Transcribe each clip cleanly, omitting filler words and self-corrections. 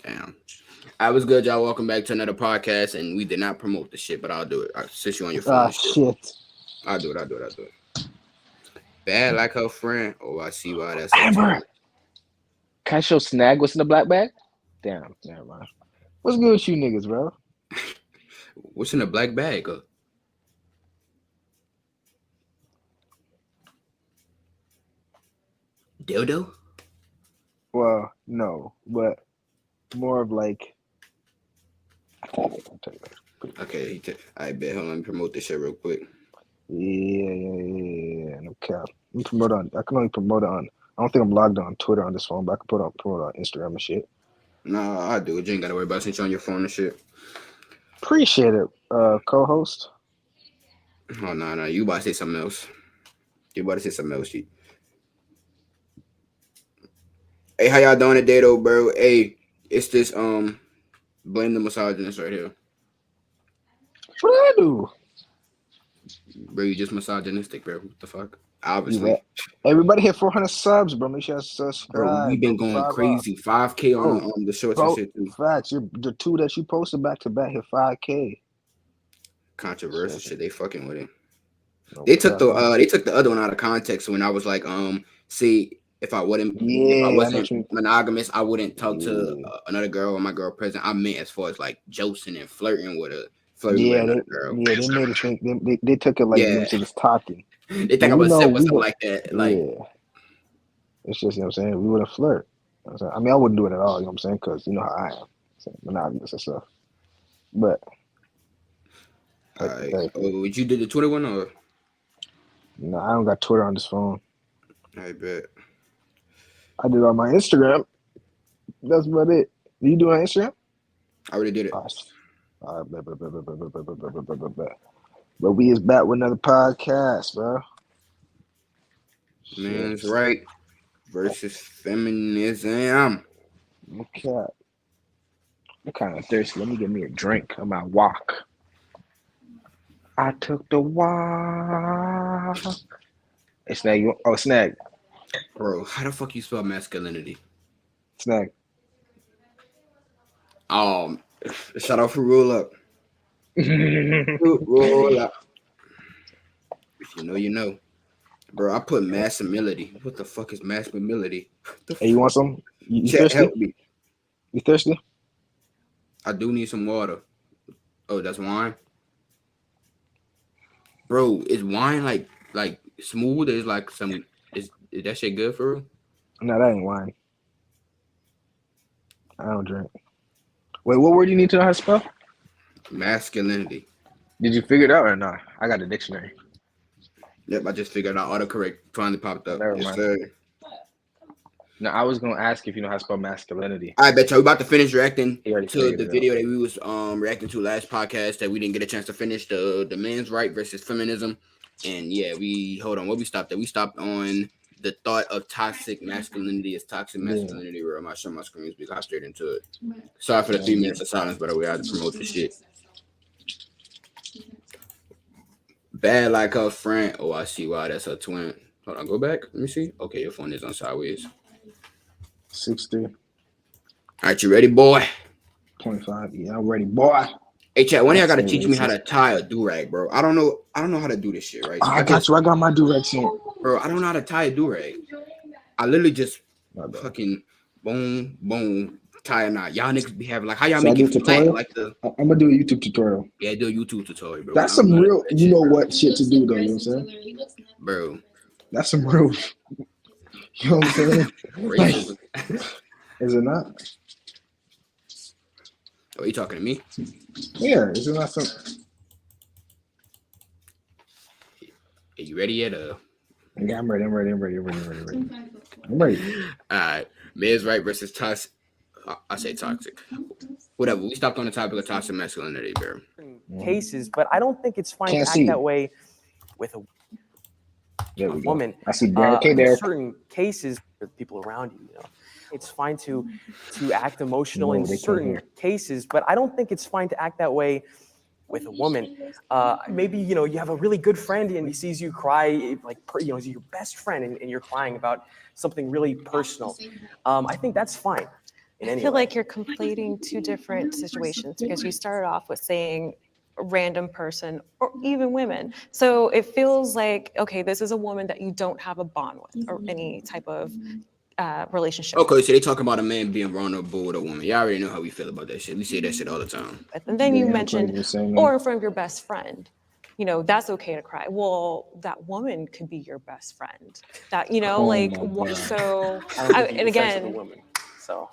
Damn. I was good, y'all. Welcome back to another podcast, and we did not promote the shit, but I'll do it. I'll sit you on your phone Ah, and shit. shit. I'll do it. Bad like her friend. Oh, I see why that's her Amber, twin. can I show Snag what's in the black bag? Damn, never mind. What's good with you niggas, bro? What's in the black bag? Dildo? Well, no, but more of like. I'll tell you that. Okay, I bet. Hold on, let me promote this shit real quick. Yeah. No cap. I can only promote it on. I don't think I'm logged on Twitter on this phone, but I can promote it on Instagram and shit. No, I'll do it. You ain't gotta worry about it since you're on your phone and shit. Appreciate it, co-host. Oh, no. You about to say something else. G. Hey, how y'all doing today, though, bro? Hey, it's this, blame the misogynist right here. What did I do? Bro, you just misogynistic, bro. What the fuck? Obviously. Everybody hit 400 subs, bro. Make sure you subscribe. Bro, we've been going crazy. 5K on the shorts and shit, too. Facts. The two that you posted back to back hit 5K. Controversial shit. They fucking with it. No They took the other one out of context when I was like, see, if I wasn't monogamous, I wouldn't talk to another girl or my girl present. I meant as far as like joking and flirting with another girl. Yeah, they made it think they took it like it was talking. They think I was something like that. Like, yeah. It's just, you know what I'm saying, we wouldn't flirt. You know I mean, I wouldn't do it at all, you know what I'm saying? Because you know how I am. So, monogamous and stuff. But would you do the Twitter one or? No, I don't got Twitter on this phone. I bet. I did it on my Instagram. That's about it. Do you do it on Instagram? I already did it. But we is back with another podcast, bro. Man's right versus feminism. Okay. I'm kind of thirsty. Let me get me a drink on my walk. I took the walk. Hey, Snag. Snag. Bro, how the fuck you spell masculinity? Snag. Shout out for Roll Up. Roll Up. If you know, you know. Bro, I put masculinity. What the fuck is masculinity? Hey, you want some? You thirsty? Help me. You thirsty? I do need some water. Oh, that's wine? Bro, is wine like smooth? Is like some is that shit good for real? No, that ain't wine. I don't drink. Wait, what word do you need to know how to spell? Masculinity. Did you figure it out or not? I got a dictionary. Yep, I just figured out autocorrect finally popped up. Never mind. Sir. No, I was gonna ask if you know how to spell masculinity. I bet you we about to finish reacting to the video that we was reacting to last podcast that we didn't get a chance to finish, the men's right versus feminism. And yeah, hold on, what we stopped at? We stopped on the thought of toxic masculinity is toxic masculinity. Where I'm not showing my screens, we got straight into it. Sorry for the 3 minutes of silence, by the way. I had to promote this shit. Bad like her friend. Oh, I see why that's her twin. Hold on, go back. Let me see. Okay, your phone is on sideways. 60. All right, you ready, boy? 25. Yeah, I'm ready, boy. Hey, chat. One day I gotta teach me how to tie a do-rag, bro. I don't know how to do this shit, right? I got you. I got my do-rag soon. Bro, I don't know how to tie a do-rag. I literally just fucking boom, tie a knot. Y'all niggas be having like how y'all make it tutorial? Like I'm gonna do a YouTube tutorial. Yeah, do a YouTube tutorial, bro. That's some real, you know what shit to do though, you know what I'm saying? Bro. That's some real, you know what I'm saying? Like, is it not? Oh, you talking to me? Yeah, is it not something? Are you ready yet? Yeah, I'm ready. I'm ready. All right. Men's right versus toxic. I say toxic. Whatever. We stopped on the topic of toxic masculinity, bro. Cases, but I don't think it's fine to act that way with a woman. I see Derek. Okay, Derek. Certain cases with people around you, you know. It's fine to act emotional in certain cases, but I don't think it's fine to act that way with a woman. Maybe, you know, you have a really good friend and he sees you cry, like, you know, he's your best friend and you're crying about something really personal. I think that's fine. in I any feel way. like you're conflating two different situations because you started off with saying a random person or even women. So it feels like, okay, this is a woman that you don't have a bond with or any type of relationship with. Okay, so they talking about a man being vulnerable with a woman. Y'all already know how we feel about that shit. We say that shit all the time. And then you Yeah, I'm mentioned, probably saying or that. in front of your best friend. You know, that's okay to cry. Well, that woman could be your best friend. That, you know, Oh like, my God. so, I don't think you and defense of the again, woman. So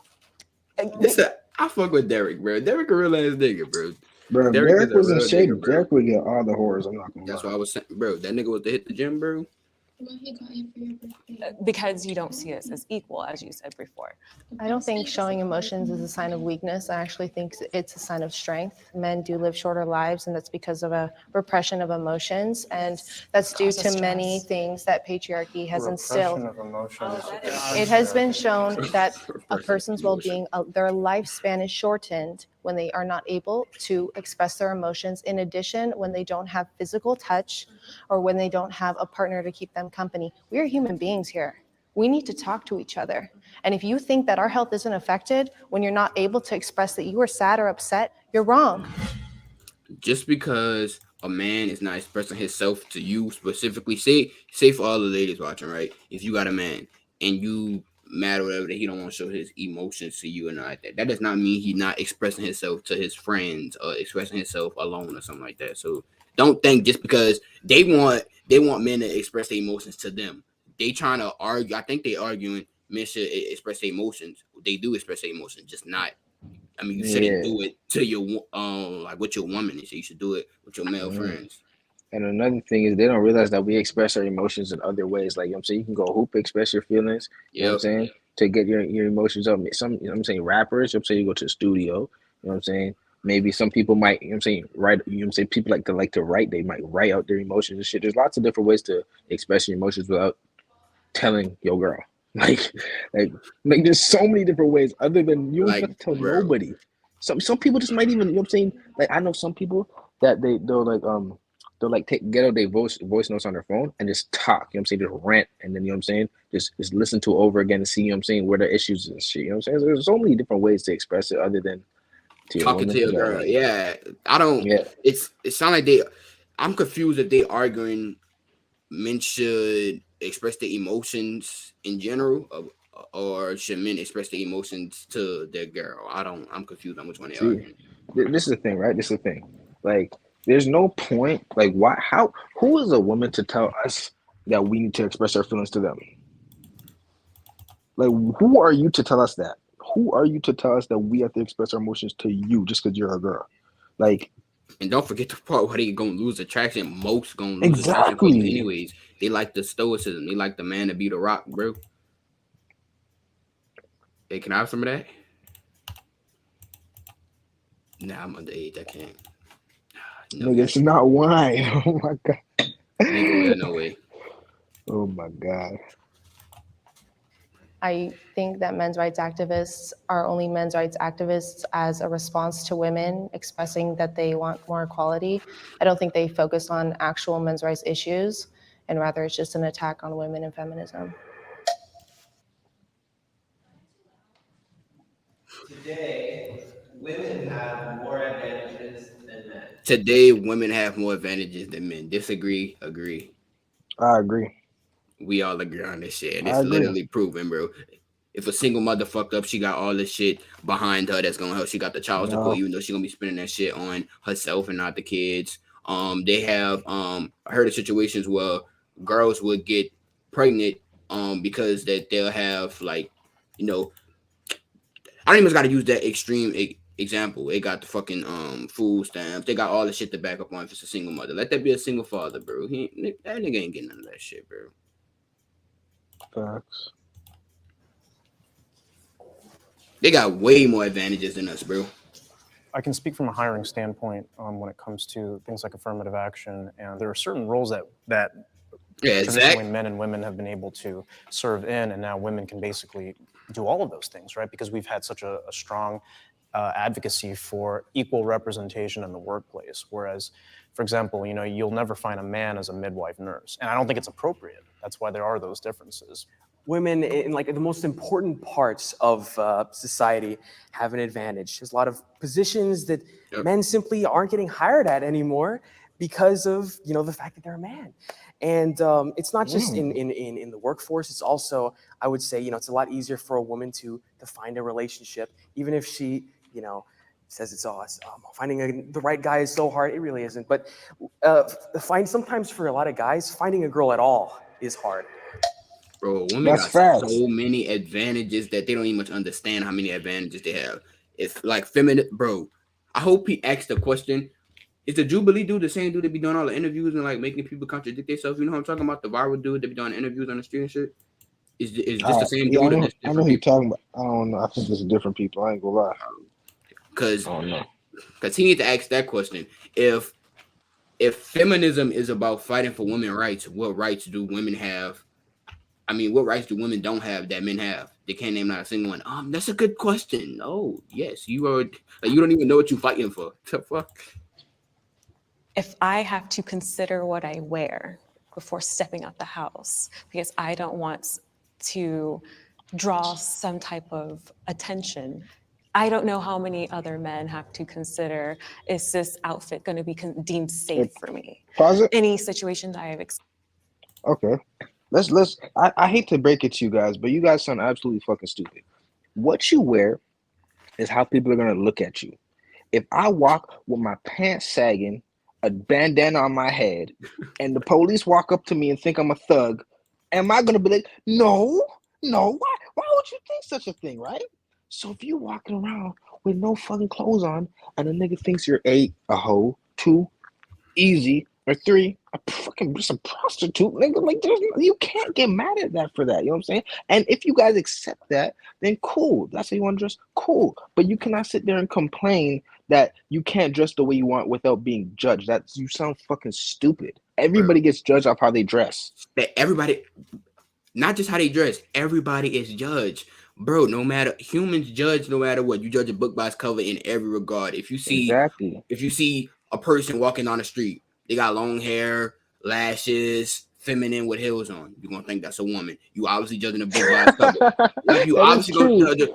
Listen, I fuck with Derek, bro. Derek a real ass nigga, bro. Bro, if Derek is Derek a was in real shape, nigga, bro. Derek would get all the horrors. I'm not gonna That's lie. what I was saying, bro. That nigga was to hit the gym, bro. because you don't see us as equal, as you said before. I don't think showing emotions is a sign of weakness. I actually think it's a sign of strength. Men do live shorter lives, and that's because of a repression of emotions, and that's due Causes to many stress. things that patriarchy has instilled. Repression of emotions. It has been shown that a Repression of person's emotion. well-being, their lifespan is shortened when they are not able to express their emotions. In addition, when they don't have physical touch or when they don't have a partner to keep them company. We are human beings here. We need to talk to each other. And if you think that our health isn't affected when you're not able to express that you are sad or upset, you're wrong. Just because a man is not expressing himself to you specifically, say for all the ladies watching, right? If you got a man and you mad or whatever that he don't want to show his emotions to you and all that does not mean he's not expressing himself to his friends or expressing himself alone or something like that. So don't think just because they want men to express their emotions to them. They trying to argue. I think they arguing men should express their emotions. They do express their emotions, just not. I mean, you shouldn't do it to your like with your woman. You should do it with your male friends. And another thing is they don't realize that we express our emotions in other ways. Like, you know what I'm saying? You can go hoop, express your feelings, you know what I'm saying? To get your emotions up. Some, you know what I'm saying, rappers, you know what I'm saying, you go to the studio, you know what I'm saying? Maybe some people might, you know what I'm saying, write, you know what I'm saying, people like to write, they might write out their emotions and shit. There's lots of different ways to express your emotions without telling your girl. Like there's so many different ways other than you don't have to tell nobody. Some people just might even, you know what I'm saying? Like, I know some people that they'll get out their voice notes on their phone and just talk, you know what I'm saying? Just rant, and then, you know what I'm saying? Just listen to it over again and see, you know what I'm saying, where the issues and shit, you know what I'm saying? There's so many different ways to express it other than to your Talking woman. to your girl. Yeah. I don't, it sounds like I'm confused if they arguing men should express their emotions in general or should men express their emotions to their girl. I'm confused on which one they arguing. This is the thing, right? This is the thing. Like, there's no point. Like, who is a woman to tell us that we need to express our feelings to them? Like, who are you to tell us that? Who are you to tell us that we have to express our emotions to you just because you're a girl? Like, and don't forget the part where they gonna lose attraction. Most gonna lose attraction for you anyways. They like the stoicism. They like the man to be the rock, bro. Hey, can I have some of that? Nah, I'm underage. I can't. Nigga, it's not wine. Oh my god. Ain't going there no way. Oh my god. I think that men's rights activists are only men's rights activists as a response to women expressing that they want more equality. I don't think they focus on actual men's rights issues, and rather it's just an attack on women and feminism. Today, women have more advantages than men. Today, women have more advantages than men. Disagree, agree. I agree. We all agree on this shit. And it's literally proven, bro. If a single mother fucked up, she got all this shit behind her that's gonna help. She got the child support, even though she's gonna be spending that shit on herself and not the kids. They have I heard of situations where girls would get pregnant because that they'll have like, you know, I don't even got to use that extreme example. They got the fucking food stamps. They got all the shit to back up on if it's a single mother. Let that be a single father, bro. That nigga ain't getting none of that shit, bro. Facts. They got way more advantages than us, bro. I can speak from a hiring standpoint when it comes to things like affirmative action, and there are certain roles that traditionally men and women have been able to serve in, and now women can basically do all of those things, right? Because we've had such a strong advocacy for equal representation in the workplace. Whereas, for example, you know, you'll never find a man as a midwife nurse, and I don't think it's appropriate. That's why there are those differences. women in like the most important parts of society have an advantage. There's a lot of positions that men simply aren't getting hired at anymore because of, you know, the fact that they're a man. And it's not just in the workforce. It's also, I would say, you know, it's a lot easier for a woman to find a relationship, even if she, you know, says it's finding the right guy is so hard. It really isn't. But sometimes for a lot of guys, finding a girl at all is hard. Bro, women got so many advantages that they don't even much understand how many advantages they have. It's like feminine, bro. I hope he asked the question. Is the Jubilee dude the same dude that be doing all the interviews and like making people contradict themselves? You know what I'm talking about? The viral dude that be doing interviews on the street and shit? Is this the same dude? I know who you're talking about. I don't know. I think it's different people. I ain't gonna lie. Because he needs to ask that question. If feminism is about fighting for women's rights, what rights do women have? I mean, what rights do women don't have that men have? They can't name not a single one. That's a good question. Oh, yes, you are. Like, you don't even know what you're fighting for. What the fuck? If I have to consider what I wear before stepping out the house, because I don't want to draw some type of attention, I don't know how many other men have to consider, is this outfit going to be deemed safe for me? Pause it. Any situations I have experienced. Okay. I hate to break it to you guys, but you guys sound absolutely fucking stupid. What you wear is how people are going to look at you. If I walk with my pants sagging, a bandana on my head, and the police walk up to me and think I'm a thug, am I going to be like, no, why would you think such a thing, right? So if you walking around with no fucking clothes on and a nigga thinks you're a hoe, 2, easy, or 3, just a prostitute, nigga, like you can't get mad at that for that, you know what I'm saying? And if you guys accept that, then cool. That's how you want to dress, cool. But you cannot sit there and complain that you can't dress the way you want without being judged. You sound fucking stupid. Everybody gets judged off how they dress. Everybody, not just how they dress, everybody is judged. Bro, humans judge no matter what. You judge a book by its cover in every regard. If you see a person walking on the street, they got long hair, lashes, feminine with heels on, you're gonna think that's a woman. You obviously judging a book by its cover. Like you obviously gonna judge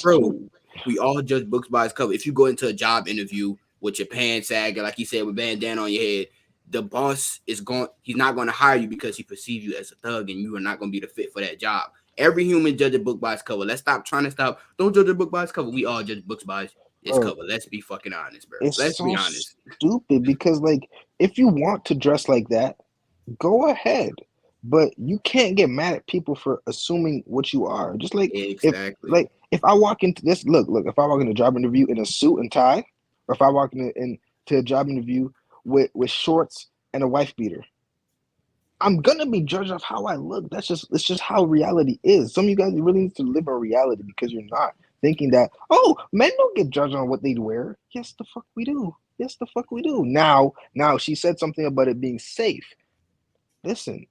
bro. We all judge books by its cover. If you go into a job interview with your pants sagging, like you said, with bandana on your head, the boss he's not gonna hire you because he perceives you as a thug and you are not gonna be the fit for that job. Every human judge a book by its cover. Let's stop trying to stop. Don't judge a book by its cover. We all judge books by its cover. Let's be fucking honest, bro. Let's be honest. Stupid because like if you want to dress like that, go ahead. But you can't get mad at people for assuming what you are. Just like if I walk into this, look, if I walk into a job interview in a suit and tie, or if I walk into a job interview with shorts and a wife beater, I'm gonna be judged off how I look. It's just how reality is. Some of you guys really need to live in reality because you're not thinking that, oh, men don't get judged on what they wear. Yes, the fuck we do. Now she said something about it being safe. Listen.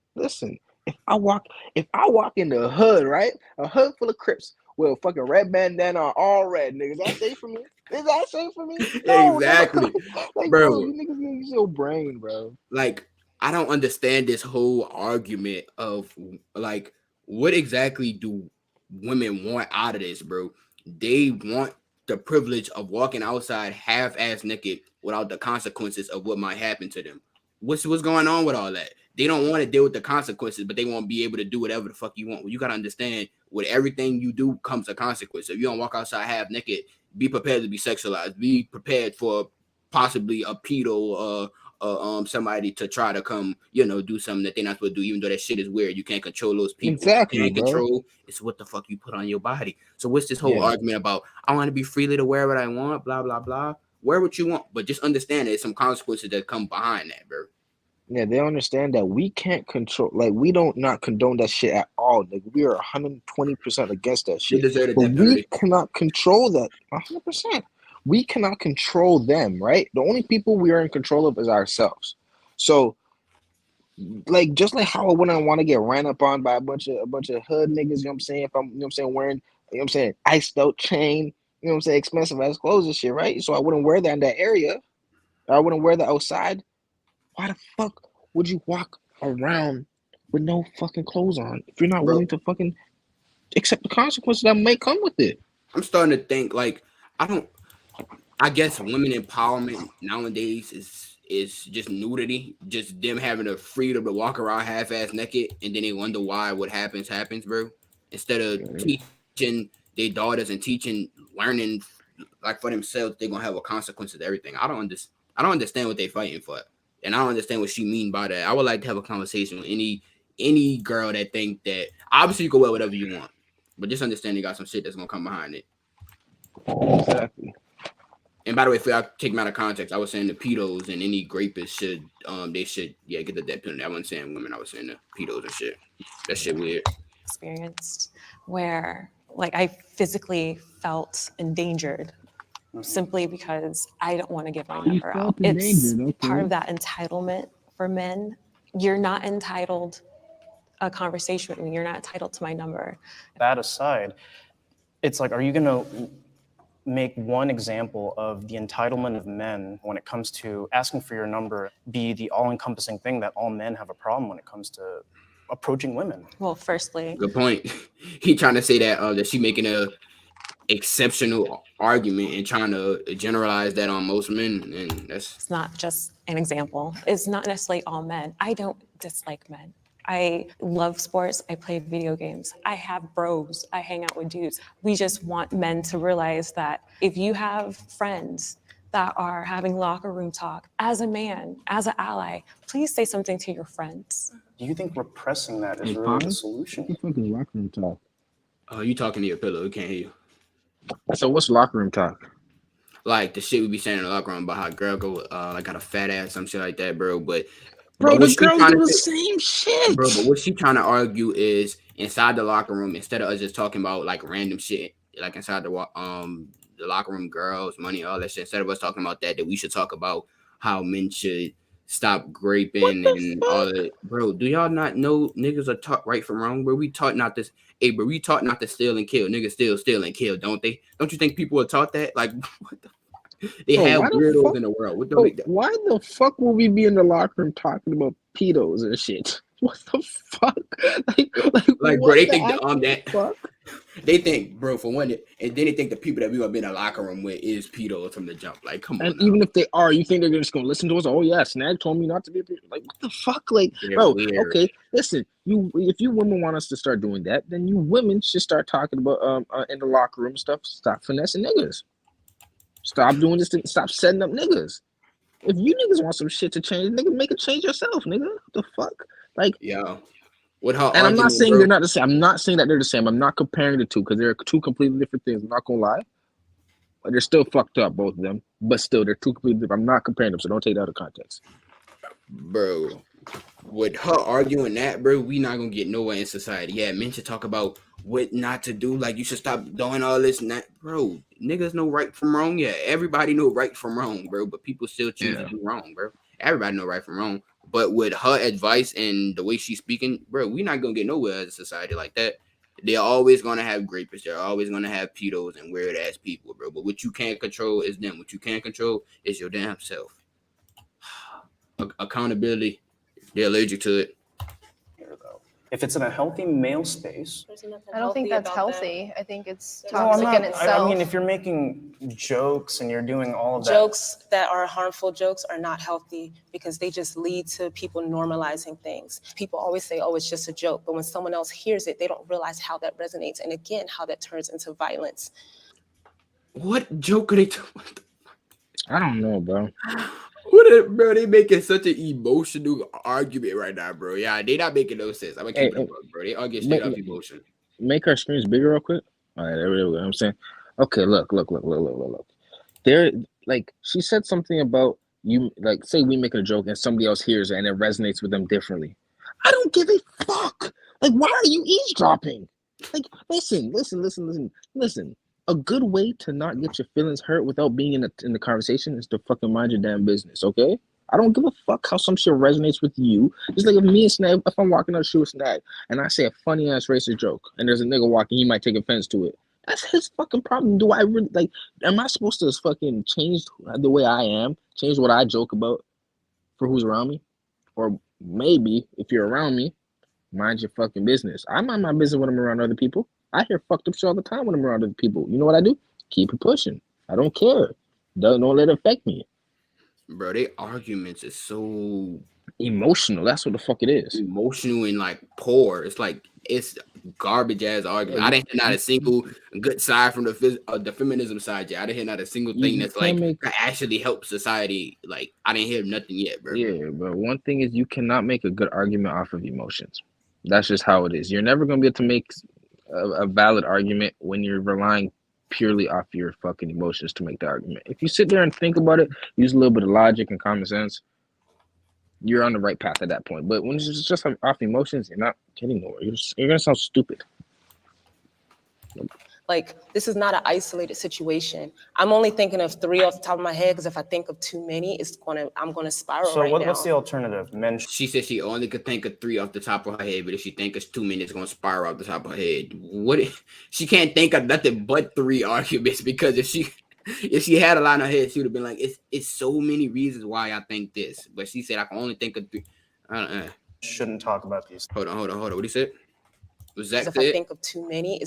If I walk in the hood, right? A hood full of Crips with a fucking red bandana on, all red, niggas. Is that safe for me? No, exactly. Like, bro, you niggas need your brain, bro. Like, I don't understand this whole argument of like, what exactly do women want out of this, bro? They want the privilege of walking outside half-ass naked without the consequences of what might happen to them. What's going on with all that? They don't want to deal with the consequences, but they won't be able to do whatever the fuck you want. Well, you got to understand, with everything you do comes a consequence. If you don't walk outside half naked, be prepared to be sexualized. Be prepared for possibly a pedo somebody to try to come, do something that they're not supposed to do, even though that shit is weird. You can't control those people. Exactly, you can't control. It's what the fuck you put on your body. So what's this whole argument about? I want to be freely to wear what I want, blah, blah, blah. Wear what you want, but just understand there's some consequences that come behind that, bro. Yeah, they understand that we can't control, like, we don't not condone that shit at all. Like, we are 120% against that shit. But we cannot control that 100%. We cannot control them, right? The only people we are in control of is ourselves. So, like, just like how I wouldn't want to get ran up on by a bunch of hood niggas, you know what I'm saying? If I'm, wearing, iced out chain, expensive ass clothes and shit, right? So I wouldn't wear that in that area. I wouldn't wear that outside. Why the fuck would you walk around with no fucking clothes on if you're not Bro. willing to fucking accept the consequences that may come with it. I'm starting to think like I guess women empowerment nowadays is just nudity, just them having the freedom to walk around half-ass naked, and then they wonder why what happens, bro. Instead of teaching their daughters and learning like for themselves, they're gonna have a consequence of everything. I don't understand what they're fighting for, and I don't understand what she mean by that. I would like to have a conversation with any girl that think that obviously you can wear whatever you want, but just understand you got some shit that's gonna come behind it. Exactly. And by the way, if I take them out of context, I was saying the pedos and any rapists should get the death penalty. I wasn't saying women, I was saying the pedos and shit. That shit weird. Experienced where like I physically felt endangered simply because I don't want to give my number out. It's part of that entitlement for men. You're not entitled a conversation with me. You're not entitled to my number. That aside, it's like, are you going to make one example of the entitlement of men when it comes to asking for your number be the all-encompassing thing that all men have a problem when it comes to approaching women? Well, firstly, good point. He trying to say that she making a exceptional argument and trying to generalize that on most men, and it's not just an example. It's not necessarily all men. I don't dislike men. I love sports. I play video games. I have bros. I hang out with dudes. We just want men to realize that if you have friends that are having locker room talk, as a man, as an ally, please say something to your friends. Do you think repressing that is really the solution? What the fuck is locker room talk? Oh, you talking to your pillow? We can't hear you. So what's locker room talk? Like the shit we be saying in the locker room about how girl go like got a fat ass, some shit like that, bro. But Bro, the girls do the same shit. Bro, but what she trying to argue is inside the locker room, instead of us just talking about like random shit, like inside the locker room, girls, money, all that shit. Instead of us talking about that we should talk about how men should stop graping and all that. Bro, do y'all not know niggas are taught right from wrong? Bro, we taught not this. Hey, bro, we taught not to steal and kill. Niggas still steal and kill, don't they? Don't you think people are taught that? Like, what the? They have weirdos in the world. Why the fuck will we be in the locker room talking about pedos and shit? What the fuck? Like bro, they think they think, bro, for one, and then they think the people that we gonna be in the locker room with is pedos from the jump. Like, come on. And even if they are, you think they're just gonna listen to us? Oh yeah, Snaggg told me not to be a pedo. Like, what the fuck? Like, bro, okay, listen. If you women want us to start doing that, then you women should start talking about in the locker room stuff. Stop finessing niggas. Stop doing this. Stop setting up niggas. If you niggas want some shit to change, nigga, make it change yourself, nigga. What the fuck? Like, yeah. What her and I'm not saying bro, they're not the same. I'm not saying that they're the same. I'm not comparing the two because they're two completely different things. I'm not gonna lie. But they're still fucked up, both of them. But still, they're two completely different. I'm not comparing them, so don't take that out of context. Bro, with her arguing that, bro, we not gonna get nowhere in society. Yeah, men should talk about what not to do. Like, you should stop doing all this and that. Bro, niggas know right from wrong. Yeah, everybody know right from wrong, bro. But people still choose to do wrong, bro. Everybody know right from wrong. But with her advice and the way she's speaking, bro, we not gonna get nowhere as a society like that. They're always gonna have grapists. They're always gonna have pedos and weird ass people, bro. But what you can't control is them. What you can't control is your damn self. Accountability. They're allergic to it. If it's in a healthy male space, I don't think that's healthy. I think it's no, toxic in itself. I mean, if you're making jokes and you're doing all of that. Jokes that are harmful jokes are not healthy because they just lead to people normalizing things. People always say, oh, it's just a joke. But when someone else hears it, they don't realize how that resonates. And again, how that turns into violence. What joke are they talking? I don't know, bro. Bro, they making such an emotional argument right now, bro. Yeah, they not making no sense. I'm gonna keep it up, bro. They argue straight up emotion. Make our screens bigger real quick. All right, there we go. I'm saying, okay, look. There, like, she said something about you, like, say we make a joke and somebody else hears it and it resonates with them differently. I don't give a fuck. Like, why are you eavesdropping? Like, listen. A good way to not get your feelings hurt without being in the conversation is to fucking mind your damn business, okay? I don't give a fuck how some shit resonates with you. Just like if me and Snaggg, if I'm walking on the street with Snaggg and I say a funny ass racist joke and there's a nigga walking, he might take offense to it. That's his fucking problem. Do I really, like, am I supposed to fucking change the way I am? Change what I joke about for who's around me? Or maybe if you're around me, Mind your fucking business. I mind my business when I'm around other people. I hear fucked up shit all the time when I'm around other people. You know what I do? Keep it pushing. I don't care. Don't let it affect me. Bro, they arguments is so emotional. That's what the fuck it is. Emotional and like poor. It's like it's garbage ass argument. I didn't hear not a single good side from the feminism side yet. I didn't hear not a single thing that's like actually help society. Like I didn't hear nothing yet, bro. Yeah, but one thing is you cannot make a good argument off of emotions. That's just how it is. You're never gonna be able to make a valid argument when you're relying purely off your fucking emotions to make the argument. If you sit there and think about it, use a little bit of logic and common sense, you're on the right path at that point. But when it's just off emotions, you're not getting nowhere. You're gonna sound stupid. Like, this is not an isolated situation. I'm only thinking of 3 off the top of my head because if I think of too many, I'm gonna spiral. So what's the alternative? Men. She said she only could think of 3 off the top of her head, but if she thinks it's too many, it's gonna spiral off the top of her head. She can't think of nothing but 3 arguments because if she had a lot in her head, she would have been like, it's so many reasons why I think this. But she said I can only think of 3. Shouldn't talk about these. Hold on. What he said? Was that if I think of too many,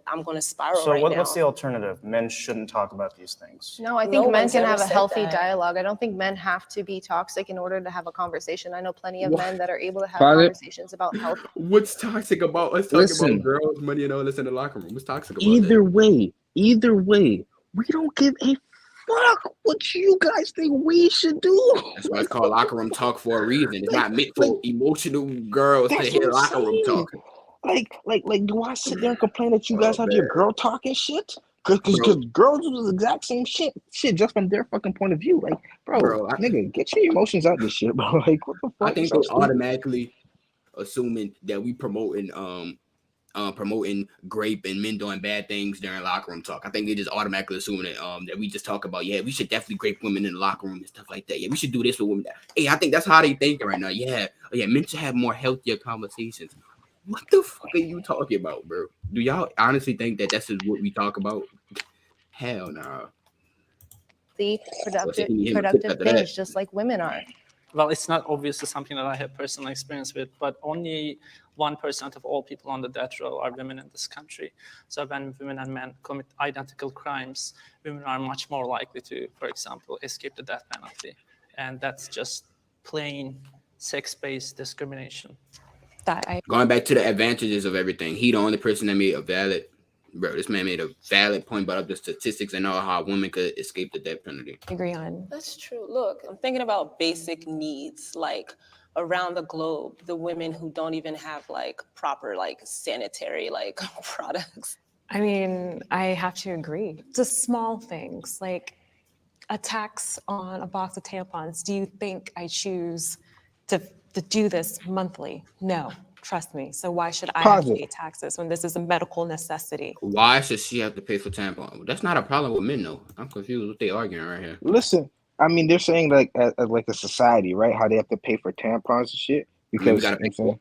I'm gonna spiral. So what's the alternative? Men shouldn't talk about these things. No, I think men can have a healthy dialogue. I don't think men have to be toxic in order to have a conversation. I know plenty of men that are able to have conversations about health. What's toxic about us talking about girls, money, and all this in the locker room? What's toxic about either way, we don't give a fuck what you guys think we should do. That's why it's called locker room talk for a reason. It's not meant for emotional girls to hear locker room talk. Like, do I sit there and complain that you guys have your girl talking shit? Because girls do the exact same shit just from their fucking point of view. Like, bro, nigga, get your emotions out this shit, bro. Like, what the fuck? I think they automatically assuming that we promoting grape and men doing bad things during locker room talk. I think they just automatically assuming that we just talk about, we should definitely grape women in the locker room and stuff like that. Yeah, we should do this with women. Hey, I think that's how they thinking right now. Yeah, men should have more healthier conversations. What the fuck are you talking about, bro? Do y'all honestly think that that's what we talk about? Hell no. Nah. The productive things, just like women are. Well, it's not obviously something that I have personal experience with, but only 1% of all people on the death row are women in this country. So when women and men commit identical crimes, women are much more likely to, for example, escape the death penalty. And that's just plain sex-based discrimination. Going back to the advantages of everything, he the only person that made this man made a valid point about the statistics and all how women could escape the death penalty. Agree on. That's true. Look, I'm thinking about basic needs, like around the globe, the women who don't even have like proper like sanitary like products. I mean, I have to agree. Just small things like a tax on a box of tampons. Do you think I choose to do this monthly? No, trust me. So why should I have to pay taxes when this is a medical necessity? Why should she have to pay for tampons? That's not a problem with men, though. I'm confused what they arguing right here. Listen, I mean, they're saying like as like a society, right? How they have to pay for tampons and shit because we gotta pay for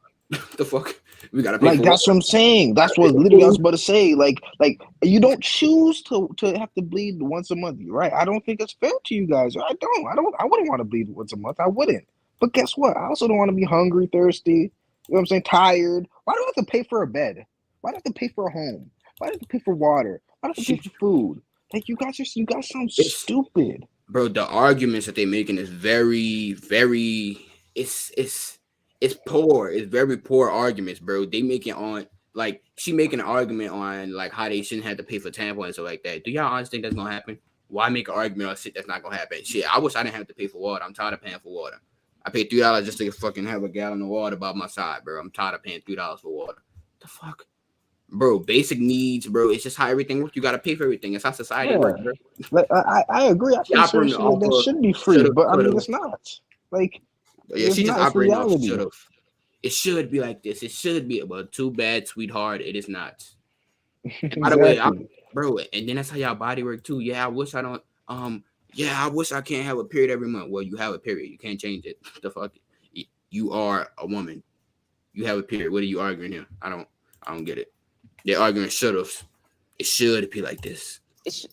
the fuck. We gotta pay like for that's what I'm saying. That's what literally I was about to say. Like you don't choose to have to bleed once a month, right? I don't think it's fair to you guys. I wouldn't want to bleed once a month. I wouldn't. But guess what? I also don't want to be hungry, thirsty, you know what I'm saying, tired. Why do I have to pay for a bed? Why do I have to pay for a home? Why do I have to pay for water? Why do I have to pay for food? Like you guys sound stupid. Bro, the arguments that they're making is very, very it's poor. It's very poor arguments, bro. They making on like she making an argument on like how they shouldn't have to pay for tampons and stuff like that. Do y'all honestly think that's gonna happen? Why make an argument on shit that's not gonna happen? Shit, I wish I didn't have to pay for water. I'm tired of paying for water. I paid $3 just to fucking have a gallon of water by my side, bro. I'm tired of paying $3 for water. The fuck? Bro, basic needs, bro. It's just how everything works. You gotta pay for everything. It's how society works, bro. Like I agree. I think that should be free, but I mean it's not. Like she just operating off should have. It should be like this. It should be, but too bad, sweetheart. It is not. And by the way, bro, and then that's how y'all body work too. Yeah, I wish I don't. I wish I can't have a period every month. Well, you have a period. You can't change it. The fuck? You are a woman. You have a period. What are you arguing here? I don't get it. They're arguing should-have. It should be like this.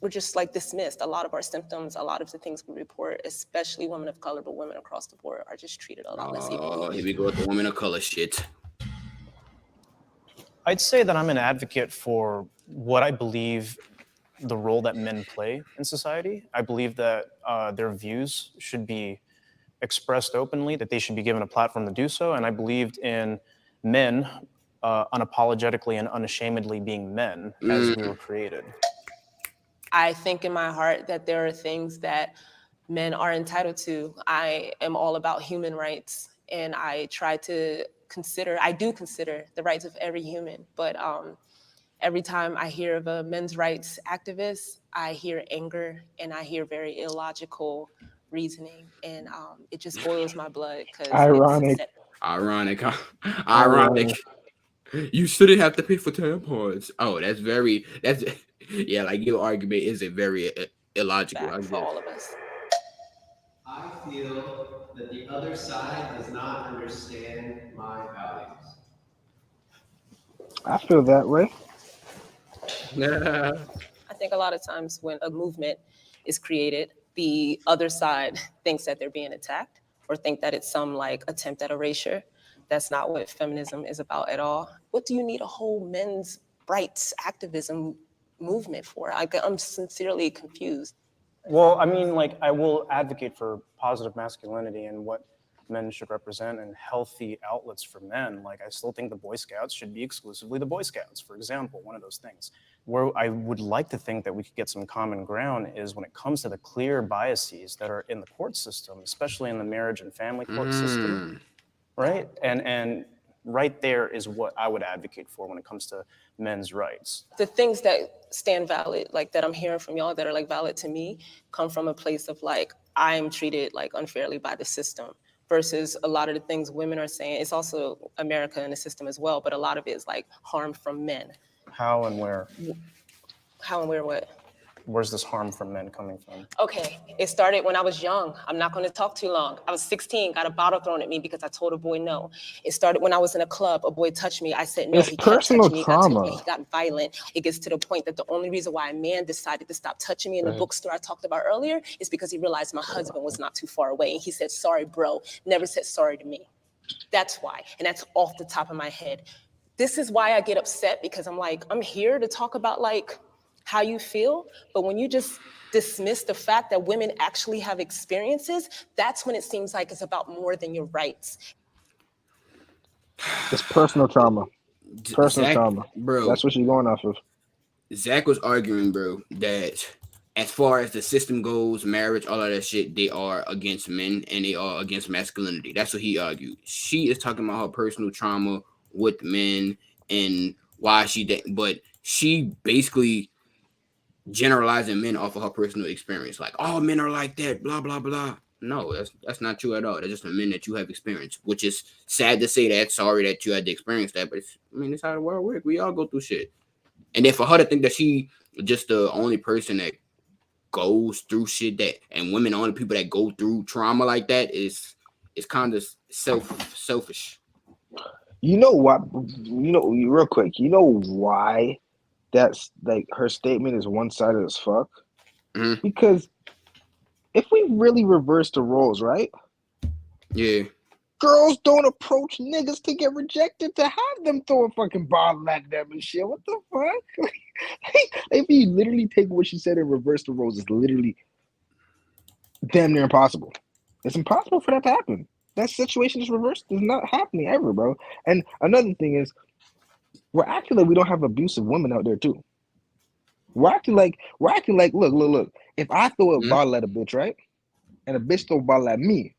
We're just like dismissed. A lot of our symptoms, a lot of the things we report, especially women of color, but women across the board are just treated a lot less evenly. Here we go with the women of color shit. I'd say that I'm an advocate for what I believe the role that men play in society. I believe that their views should be expressed openly, that they should be given a platform to do so. And I believed in men unapologetically and unashamedly being men as we were created. I think in my heart that there are things that men are entitled to. I am all about human rights, and I do consider the rights of every human. But every time I hear of a men's rights activist, I hear anger and I hear very illogical reasoning, and it just boils my blood because Ironic. You shouldn't have to pay for tampons. Oh, that's yeah, like your argument is a very illogical. For all of us. I feel that the other side does not understand my values. I feel that way. I think a lot of times when a movement is created, the other side thinks that they're being attacked or think that it's some like attempt at erasure. That's not what feminism is about at all. What do you need a whole men's rights activism movement for? I'm sincerely confused. Well, I mean, like, I will advocate for positive masculinity and what men should represent and healthy outlets for men. Like, I still think the Boy Scouts should be exclusively the Boy Scouts, for example, one of those things. Where I would like to think that we could get some common ground is when it comes to the clear biases that are in the court system, especially in the marriage and family court system, right? And right there is what I would advocate for when it comes to men's rights. The things that stand valid, like that I'm hearing from y'all that are like valid to me, come from a place of like, I'm treated like unfairly by the system versus a lot of the things women are saying. It's also America in the system as well, but a lot of it is like harm from men. How and where? How and where what? Where's this harm from men coming from? Okay, it started when I was young. I'm not going to talk too long. I was 16, got a bottle thrown at me because I told a boy no. It started when I was in a club. A boy touched me. I said no. It's he personal kept touching me. trauma. He got violent. It gets to the point that the only reason why a man decided to stop touching me in the bookstore I talked about earlier is because he realized my husband was not too far away. And he said, sorry, bro. Never said sorry to me. That's why. And that's off the top of my head. This is why I get upset, because I'm like, I'm here to talk about like how you feel, but when you just dismiss the fact that women actually have experiences, that's when it seems like it's about more than your rights. It's personal trauma. Personal trauma. Bro. That's what you're going off of. Zach was arguing, bro, that as far as the system goes, marriage, all of that shit, they are against men and they are against masculinity. That's what he argued. She is talking about her personal trauma with men and why but she basically generalizing men off of her personal experience, like all men are like that, blah blah blah. No, that's not true at all. That's just the men that you have experienced, which is sad to say that. Sorry that you had to experience that, but it's how the world works. We all go through shit. And then for her to think that she just the only person that goes through shit and women are the only people that go through trauma like that is kind of selfish. You know what? Real quick. You know why? That's like her statement is one-sided as fuck. Mm-hmm. Because if we really reverse the roles, right? Yeah. Girls don't approach niggas to get rejected to have them throw a fucking bottle at them and shit. What the fuck? If you literally take what she said and reverse the roles, it's literally damn near impossible. It's impossible for that to happen. That situation is reversed. It's not happening ever, bro. And another thing is, we're acting like we don't have abusive women out there too. We're acting like look. If I throw a bottle at a bitch, right, and a bitch throw a bottle at me,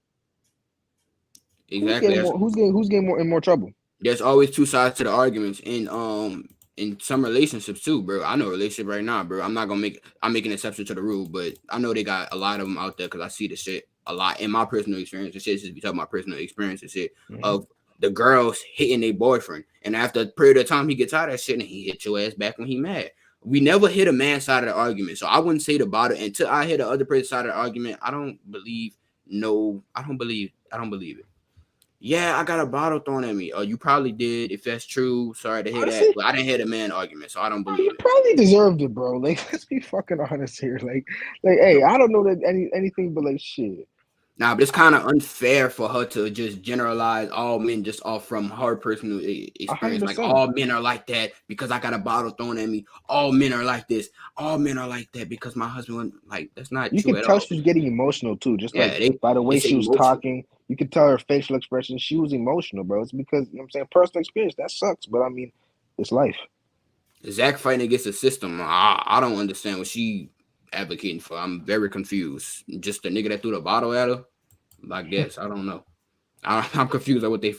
exactly, who's getting more trouble? There's always two sides to the arguments in some relationships too, bro. I know a relationship right now, bro. I'm making an exception to the rule, but I know they got a lot of them out there because I see the shit a lot in my personal experience. The shit just be talking about personal experience and shit of the girls hitting their boyfriend, and after a period of time, he gets out of that shit and he hit your ass back when he mad. We never hit a man's side of the argument, so I wouldn't say the bottle until I hit the other person's side of the argument. I don't believe it. Yeah, I got a bottle thrown at me. Oh, you probably did. If that's true, sorry to hear that. But I didn't hear the man argument, so I don't believe it. You probably deserved it, bro. Like, let's be fucking honest here. Like, hey, I don't know that anything but like shit. Nah, but it's kind of unfair for her to just generalize all men just off from her personal experience. Like 100%. all men are like that because I got a bottle thrown at me. All men are like this. All men are like that because my husband. Like that's not You true could at tell all. she's getting emotional too. Just Yeah, like by the way say she was emotional. talking, you could tell her facial expression. She was emotional, bro. It's because, you know what I'm saying, personal experience. That sucks, but I mean, it's life. Zach fighting against the system. I don't understand what she advocating for. I'm very confused. Just the nigga that threw the bottle at her. I guess I don't know. I'm confused at what they.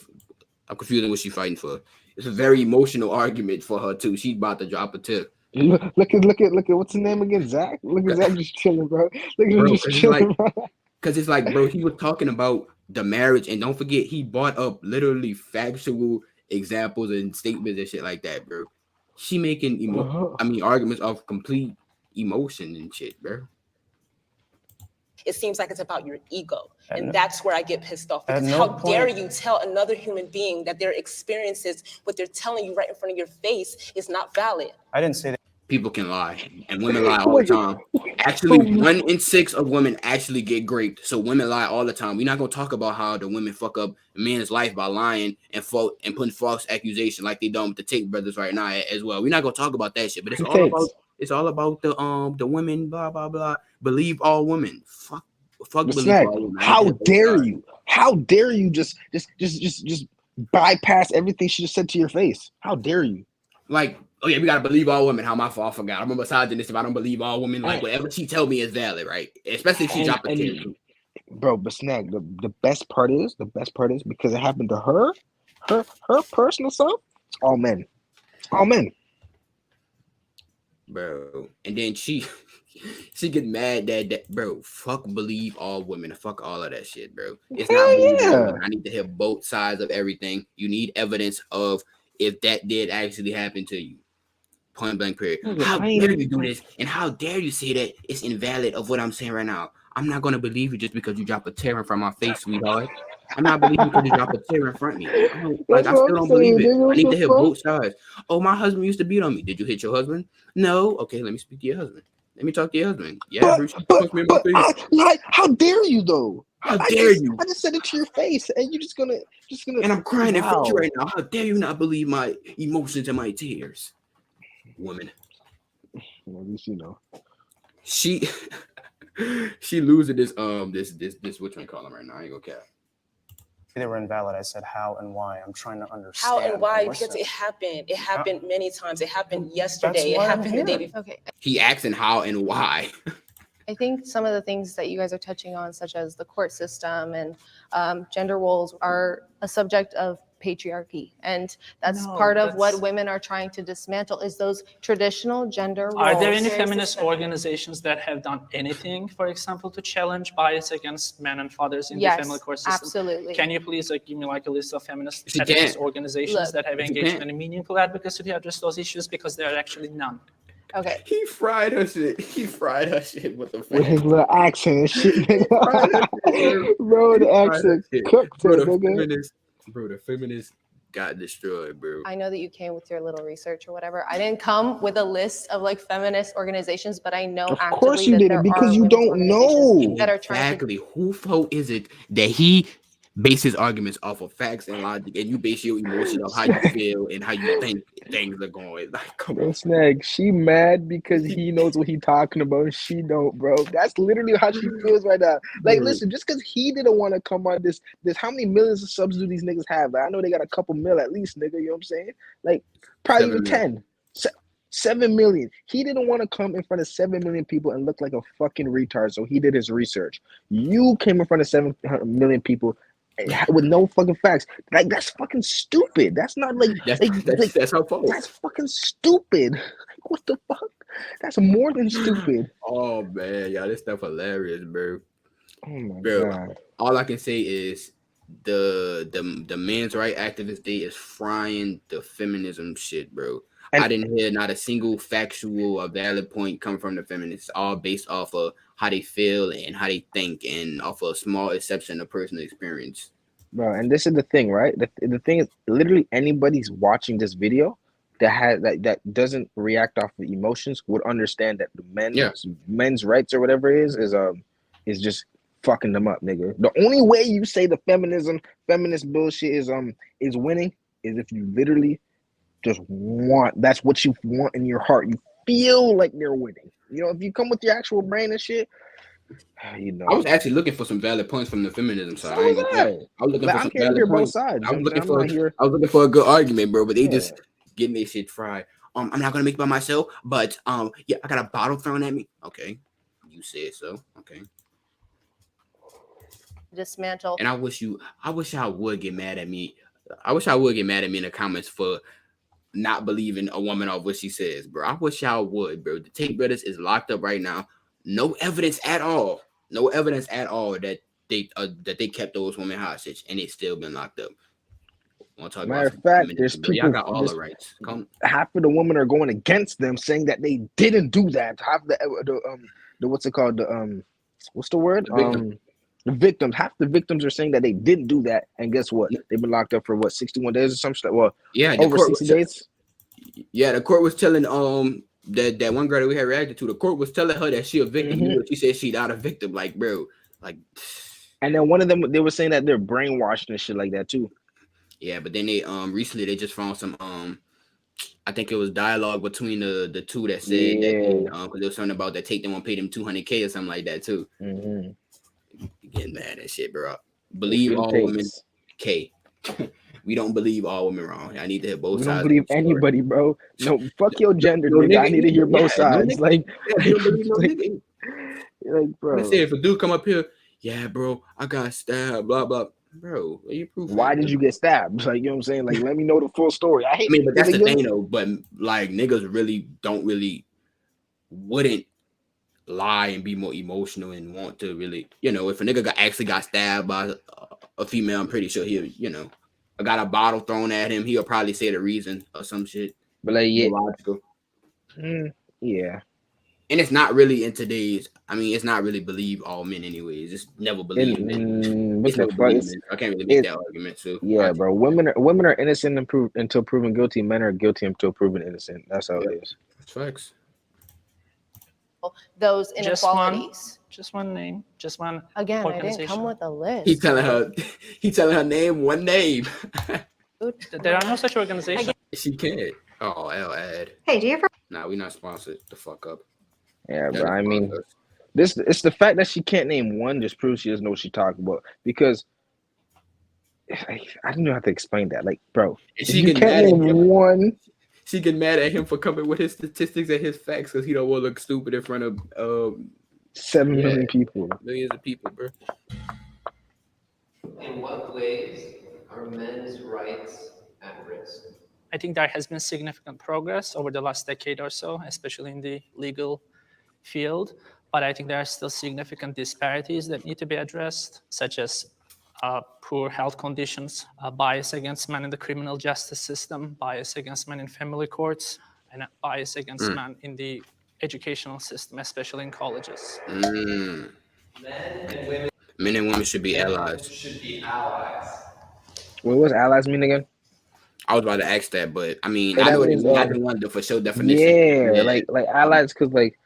I'm confused at what she's fighting for. It's a very emotional argument for her too. She's about to drop a tip. Look at what's his name again? Zach. Look at Zach just chilling, bro. Look at him just Cause chilling, it's like, cause it's like, bro, he was talking about the marriage, and don't forget, he brought up literally factual examples and statements and shit like that, bro. She making arguments of complete emotion and shit, bro. It seems like it's about your ego. And that's where I get pissed off. Because how dare you tell another human being that their experiences, what they're telling you right in front of your face, is not valid. I didn't say that. People can lie, and women lie all the time. Actually, 1 in 6 of women actually get raped. So women lie all the time. We're not gonna talk about how the women fuck up a man's life by lying and putting false accusation like they done with the Tate brothers right now as well. We're not gonna talk about that shit, but it's all about the women, blah blah blah. Believe all women. Fuck believe Snaggg, all women. how dare you? How dare you just bypass everything she just said to your face? How dare you? Like, oh yeah, we gotta believe all women. How my fault, I forgot. I'm a misogynist if I don't believe all women. Like whatever she tell me is valid, right? Especially if she drop a tip. Bro, but Snaggg, the best part is because it happened to her personal self. It's all men, bro. And then she get mad that bro, fuck believe all women, fuck all of that shit, bro. It's not believable. I need to hear both sides of everything. You need evidence of if that did actually happen to you. Point blank period. How dare you do this? And how dare you say that it's invalid of what I'm saying right now? I'm not gonna believe you just because you drop a tear in front of my face, sweetheart. I'm not believing because you drop a tear in front of me. I still don't believe it. I need to hear both sides. Oh, my husband used to beat on me. Did you hit your husband? No. Okay, let me speak to your husband. Let me talk to your husband. Yeah, but how dare you though? How dare you? I just said it to your face, and you're just gonna. And I'm crying in front of you right now. How dare you not believe my emotions and my tears, woman? Well, at least you know. She losing this what you call him right now. I ain't gonna care. They were invalid. I said how and why. I'm trying to understand. How and why? Because it happened. It happened many times. It happened yesterday. It happened the day before. Okay. He asking how and why. I think some of the things that you guys are touching on, such as the court system and gender roles, are a subject of patriarchy, and that's part of what women are trying to dismantle, is those traditional gender roles. Are there any feminist organizations that have done anything, for example, to challenge bias against men and fathers in the family court system? Absolutely. Can you please give me a list of feminist organizations that have engaged in any meaningful advocacy to address those issues? Because there are actually none. Okay. He fried her shit. With the with his little accent and shit. Bro, the accent cooked it, Bro, the feminist got destroyed, bro. I know that you came with your little research or whatever. I didn't come with a list of like feminist organizations, but I know of course you didn't, because you don't know that are trying exactly who fault is it that he base his arguments off of facts and logic, and you base your emotions off how you feel and how you think things are going. Like, come on, Snaggg. She mad because he knows what he talking about and she don't, bro. That's literally how she feels right now. Like, listen, just because he didn't want to come on this, how many millions of subs do these niggas have? Like, I know they got a couple mil at least, nigga. You know what I'm saying? Like, probably even 10. 7 million. He didn't want to come in front of 7 million people and look like a fucking retard, so he did his research. You came in front of 7 million people with no fucking facts. Like, that's fucking stupid. That's not like that's how false. That's fucking stupid. Like, what the fuck? That's more than stupid. Oh man, y'all, this stuff hilarious, bro. Oh my God. All I can say is the men's right activist day is frying the feminism shit, bro. I didn't hear not a single factual or valid point come from the feminists, all based off of how they feel and how they think, and off of a small exception of personal experience. Bro, and this is the thing, right? The thing is, literally anybody's watching this video that doesn't react off of emotions would understand that the men's rights or whatever is just fucking them up, nigga. The only way you say the feminist bullshit is winning is if you literally just want, that's what you want in your heart. You feel like they're winning. You know, if you come with your actual brain and shit, you know. I was actually looking for some valid points from the feminism side. So I was looking for I'm some here to valid hear both points. sides. I was I'm not here. looking for a good argument, bro. But they just getting their shit fried. I'm not gonna make it by myself, but yeah, I got a bottle thrown at me. Okay, you said so. Okay. Dismantle. And I wish y'all would get mad at me. I wish I would get mad at me in the comments for not believing a woman off what she says, bro. I wish y'all would, bro. The Tate brothers is locked up right now. No evidence at all. No evidence at all that they kept those women hostage, and they still been locked up. Matter of fact, there's people. Y'all got all the rights. Half of the women are going against them, saying that they didn't do that. Half the what's it called? What's the word? The victims. Half the victims are saying that they didn't do that, and guess what? They've been locked up for what, 61 days or something. Well, yeah, over 60 days. Yeah, the court was telling that one girl that we had reacted to. The court was telling her that she a victim. Mm-hmm. She said she not a victim. Like, bro, like. And then one of them, they were saying that they're brainwashed and shit like that too. Yeah, but then they recently they just found some I think it was dialogue between the two that said that because there was something about that Tate them want to pay them $200K or something like that too. Mm-hmm. Getting mad and shit, bro. Believe all women. K. We don't believe all women wrong. I need to hear both sides. We don't believe anybody, bro. No, fuck your gender, nigga. I need to hear both sides. Like, bro. Let's say if a dude come up here, yeah, bro, I got stabbed, blah blah. Bro, you proof? Why did you get stabbed? Like, you know what I'm saying? Like, let me know the full story. But that's the thing though. But like, niggas wouldn't lie and be more emotional and want to really, you know, if a nigga actually got stabbed by a female, I'm pretty sure he'll, you know, got a bottle thrown at him, he'll probably say the reason or some shit. But like, yeah, logical. Yeah. And it's not really in today's. I mean, it's not really believe all men anyways. It's never believe men. I can't really make that argument. So yeah, bro. Women are innocent until proven guilty. Men are guilty until proven innocent. That's how it is. Facts. Those inequalities. Just one name. Just one. Again, I didn't come with a list. He's telling her name one name. There are no such organizations. She can't. Oh, ad. Hey, do you ever? Nah, we not sponsored. The fuck up. Yeah, but I mean, it's the fact that she can't name one just proves she doesn't know what she's talking about. Because I don't know how to explain that. Like, bro, if you can't name one. She get mad at him for coming with his statistics and his facts because he don't want to look stupid in front of 7 million people. Millions of people, bro. In what ways are men's rights at risk? I think there has been significant progress over the last decade or so, especially in the legal field. But I think there are still significant disparities that need to be addressed, such as poor health conditions, bias against men in the criminal justice system, bias against men in family courts, and bias against men in the educational system, especially in colleges. Men and women should be allies. What does allies mean again? I was about to ask that, but I mean, I didn't want the for sure definition. Yeah, like allies, because like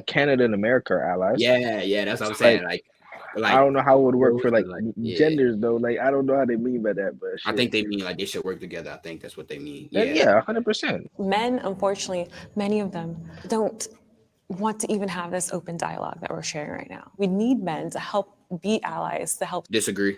Canada and America are allies. Yeah, that's what I'm saying. Like I don't know how it would work for genders though. Like I don't know how they mean by that, but I think they mean like they should work together. I think that's what they mean. Yeah, 100%. Men, unfortunately, many of them don't want to even have this open dialogue that we're sharing right now. We need men to help be allies, to help disagree,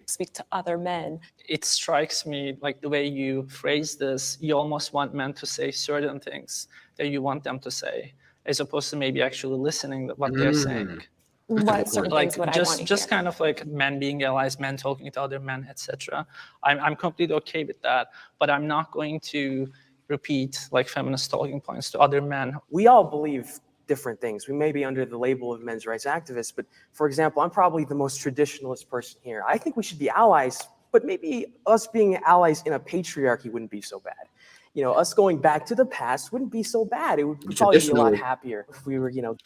speak to other men. It strikes me like the way you phrase this, you almost want men to say certain things that you want them to say, as opposed to maybe actually listening to what they're saying. What certain things would I want to just hear? kind of like men being allies, men talking to other men, etc. I'm completely okay with that, but I'm not going to repeat like feminist talking points to other men. We all believe different things. We may be under the label of men's rights activists, but for example, I'm probably the most traditionalist person here. I think we should be allies, but maybe us being allies in a patriarchy wouldn't be so bad. You know, us going back to the past wouldn't be so bad. It would probably be a lot happier if we were, you know,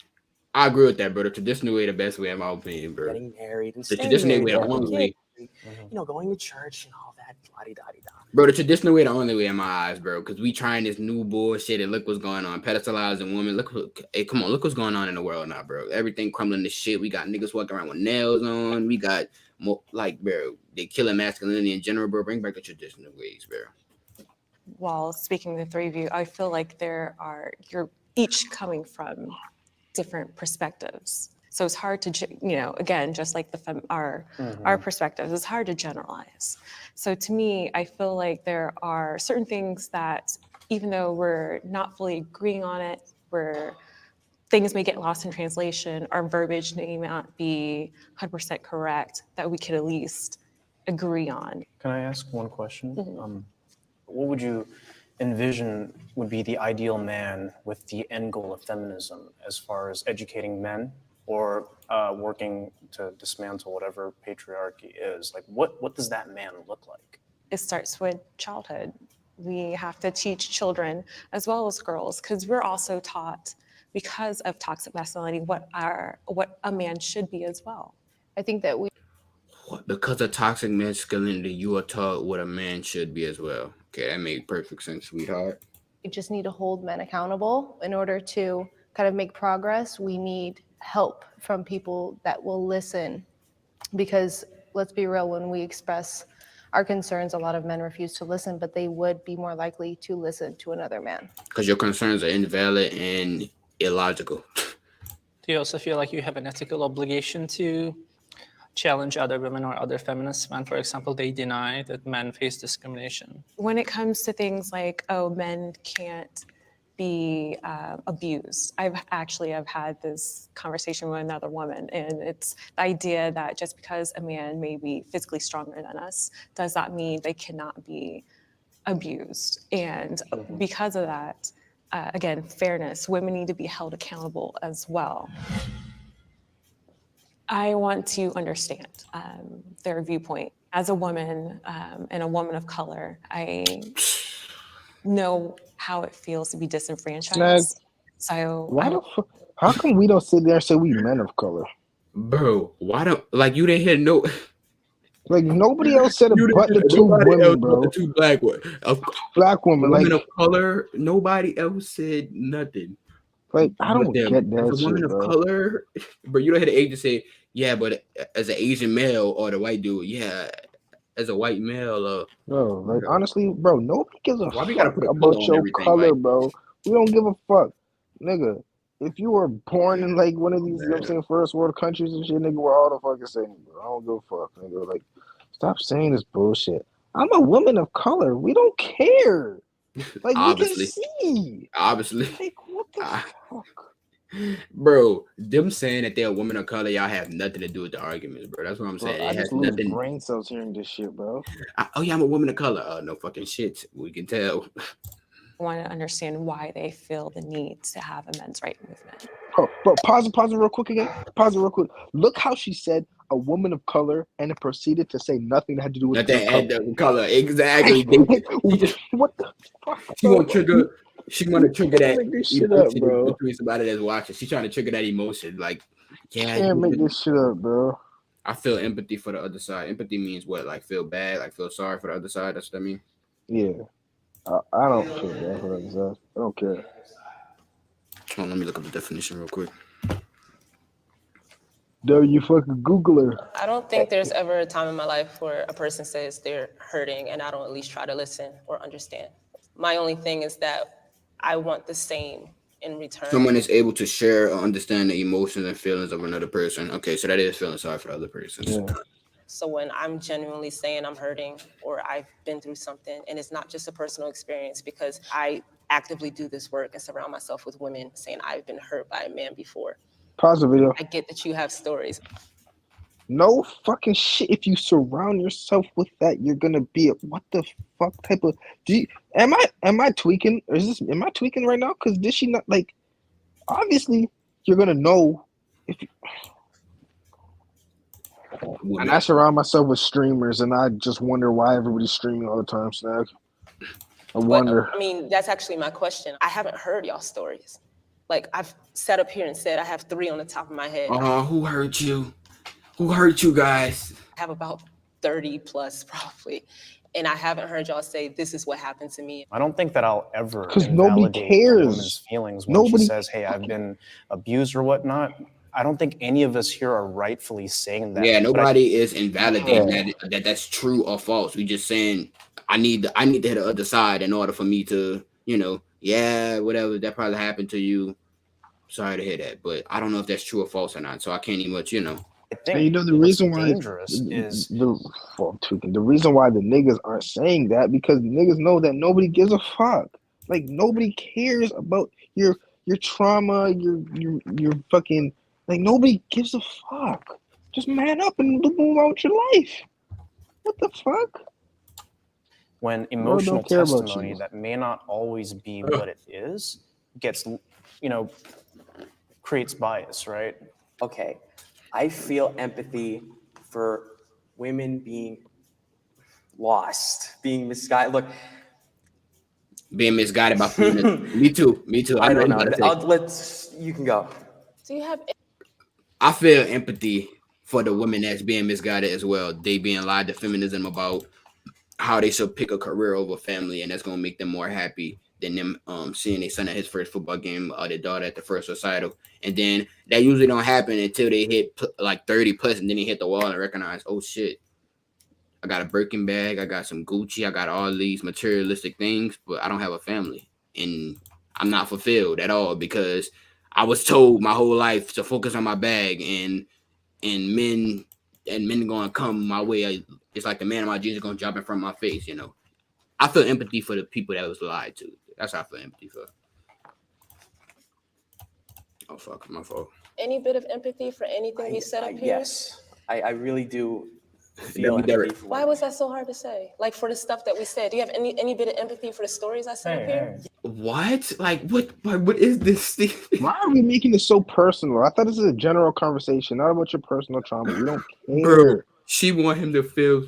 I agree with that, bro. The traditional way, the best way, in my opinion, bro. Getting married and the traditional way, the only way. You know, going to church and all that. that, la-di-da-di-da. Bro, the traditional way, the only way in my eyes, bro, because we trying this new bullshit and look what's going on. Pedestalizing women. Hey, come on, look what's going on in the world now, bro. Everything crumbling to shit. We got niggas walking around with nails on. We got more, like, bro, they killing masculinity in general, bro. Bring back the traditional ways, bro. While speaking to the three of you, I feel like you're each coming from different perspectives. So it's hard to, again, just like our perspectives, it's hard to generalize. So to me, I feel like there are certain things that, even though we're not fully agreeing on it, where things may get lost in translation, our verbiage may not be 100% correct, that we could at least agree on. Can I ask one question? What would you envision would be the ideal man with the end goal of feminism as far as educating men or working to dismantle whatever patriarchy is? Like, what does that man look like? It starts with childhood. We have to teach children as well as girls, because we're also taught, because of toxic masculinity, what a man should be as well. I think that because of toxic masculinity, you are taught what a man should be as well. Okay, that made perfect sense, sweetheart. we just need to hold men accountable. In order to kind of make progress, we need help from people that will listen. Because let's be real, when we express our concerns, a lot of men refuse to listen, but they would be more likely to listen to another man. Because your concerns are invalid and illogical. Do you also feel like you have an ethical obligation to challenge other women or other feminists when, for example, they deny that men face discrimination? When it comes to things like, oh, men can't be abused. I've had this conversation with another woman, and it's the idea that just because a man may be physically stronger than us, does that mean they cannot be abused? And because of that, again, fairness, women need to be held accountable as well. I want to understand their viewpoint. As a woman and a woman of color, I know how it feels to be disenfranchised. So how come we don't sit there and say we men of color? Bro, why don't, like, you didn't hear no, like, nobody else said but the two women, bro. The two black women. Black women, women like, of color, nobody else said nothing. Like, I don't get that as a woman shit, of bro. color, but you don't hear the agent say, yeah, but as an Asian male or the white dude, yeah, as a white male. Bro, like, honestly, bro, nobody gives a fuck about your color, bro. We don't give a fuck. Nigga, if you were born in, like, one of these, you know what I'm saying, first world countries and shit, nigga, we're all the fucking same, bro. I don't give a fuck, nigga. Like, stop saying this bullshit. I'm a woman of color. We don't care. Like, Obviously. we can see. Obviously. Like, what the fuck? Bro, them saying that they're a woman of color, y'all have nothing to do with the arguments, bro. That's what I'm saying. Bro, I just lose brain cells hearing this shit, bro. Oh yeah, I'm a woman of color. No fucking shit. We can tell. I want to understand why they feel the need to have a men's right movement. Bro, pause it real quick again. Pause it real quick. Look how she said a woman of color and it proceeded to say nothing that had to do with color. Exactly. What the fuck? She want to trigger that emotion between somebody that's watching. She's trying to trigger that emotion. Like, yeah, can't make this shit up, bro. I feel empathy for the other side. Empathy means what? Like, feel bad, like feel sorry for the other side. That's what I mean. Yeah, I don't feel bad for the other side. I don't care. Hold on, let me look up the definition real quick. There, you fucking Googler. I don't think there's ever a time in my life where a person says they're hurting and I don't at least try to listen or understand. My only thing is that I want the same in return. Someone is able to share or understand the emotions and feelings of another person. Okay, so that is feeling sorry for the other person. Yeah. So when I'm genuinely saying I'm hurting or I've been through something, and it's not just a personal experience, because I actively do this work and surround myself with women saying I've been hurt by a man before. Pause the video. I get that you have stories. No fucking shit. If you surround yourself with that, you're gonna be a what the fuck type of? Am I tweaking? Or am I tweaking right now? Because did she not, like? Obviously, you're gonna know if. And I surround myself with streamers, and I just wonder why everybody's streaming all the time, Snaggg. I wonder. But, I mean, that's actually my question. I haven't heard y'all stories. Like, I've sat up here and said I have 3 on the top of my head. Who hurt you? Who hurt you guys? I have about 30 plus probably. And I haven't heard y'all say, this is what happened to me. I don't think that I'll ever 'Cause nobody invalidate a cares. woman's feelings when Nobody she says, hey, I've been abused or whatnot. I don't think any of us here are rightfully saying that. Yeah, But nobody is invalidating that's true or false. We just saying I need to hear the other side in order for me to, whatever that probably happened to you. Sorry to hear that, but I don't know if that's true or false or not. So I can't even much, I think And the what's reason why dangerous is the reason why the niggas aren't saying that because niggas know that nobody gives a fuck. Like nobody cares about your trauma, your fucking like nobody gives a fuck. Just man up and move on with your life. What the fuck? when emotional care about testimony you. that may not always be what it is gets, creates bias, right? Okay, I feel empathy for women being lost, being misguided. Look, being misguided by feminism. Me too. I don't know. You can go. Do you have I feel empathy for the women that's being misguided as well. They being lied to feminism about how they should pick a career over family, and that's gonna make them more happy than them seeing their son at his first football game or their daughter at the first recital. And then that usually don't happen until they hit like 30 plus, and then they hit the wall and recognize, oh shit, I got a Birkin bag, I got some Gucci, I got all these materialistic things, but I don't have a family, and I'm not fulfilled at all because I was told my whole life to focus on my bag, and men gonna come my way. It's like the man in my jeans is gonna drop in front of my face. I feel empathy for the people that was lied to. That's how I feel empathy for. Oh fuck, my fault. any bit of empathy for anything we said up here? Yes, I really do feel empathy for Why was that so hard to say? Like for the stuff that we said, do you have any bit of empathy for the stories I said up here? What? Like what is this thing? Why are we making this so personal? I thought this is a general conversation, not about your personal trauma. We don't care. Bro, she want him to feel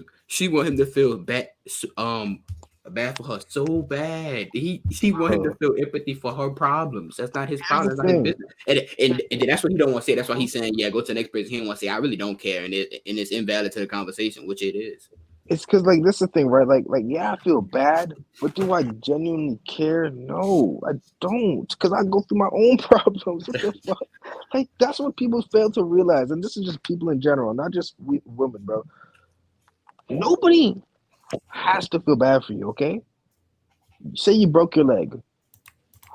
bad for her so bad. She want him to feel empathy for her problems. That's not his problem. That's not his business. And that's what he don't want to say. That's why he's saying, go to the next person. He don't want to say, I really don't care, and it's invalid to the conversation, which it is. It's because like this is the thing, right? Like yeah, I feel bad, but do I genuinely care? No, I don't, because I go through my own problems. What the fuck? Like that's what people fail to realize, and this is just people in general, not just women, bro. Nobody has to feel bad for you, okay? Say you broke your leg.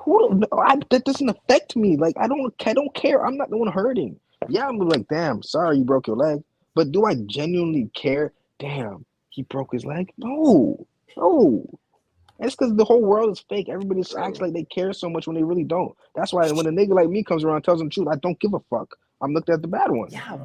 That doesn't affect me. Like I don't care. I'm not the one hurting. Yeah, I'm like, damn, sorry you broke your leg, but do I genuinely care? Damn. He broke his leg? No. That's because the whole world is fake. Everybody acts like they care so much when they really don't. That's why when a nigga like me comes around and tells them the truth, I don't give a fuck. I'm looked at the bad one. Yeah,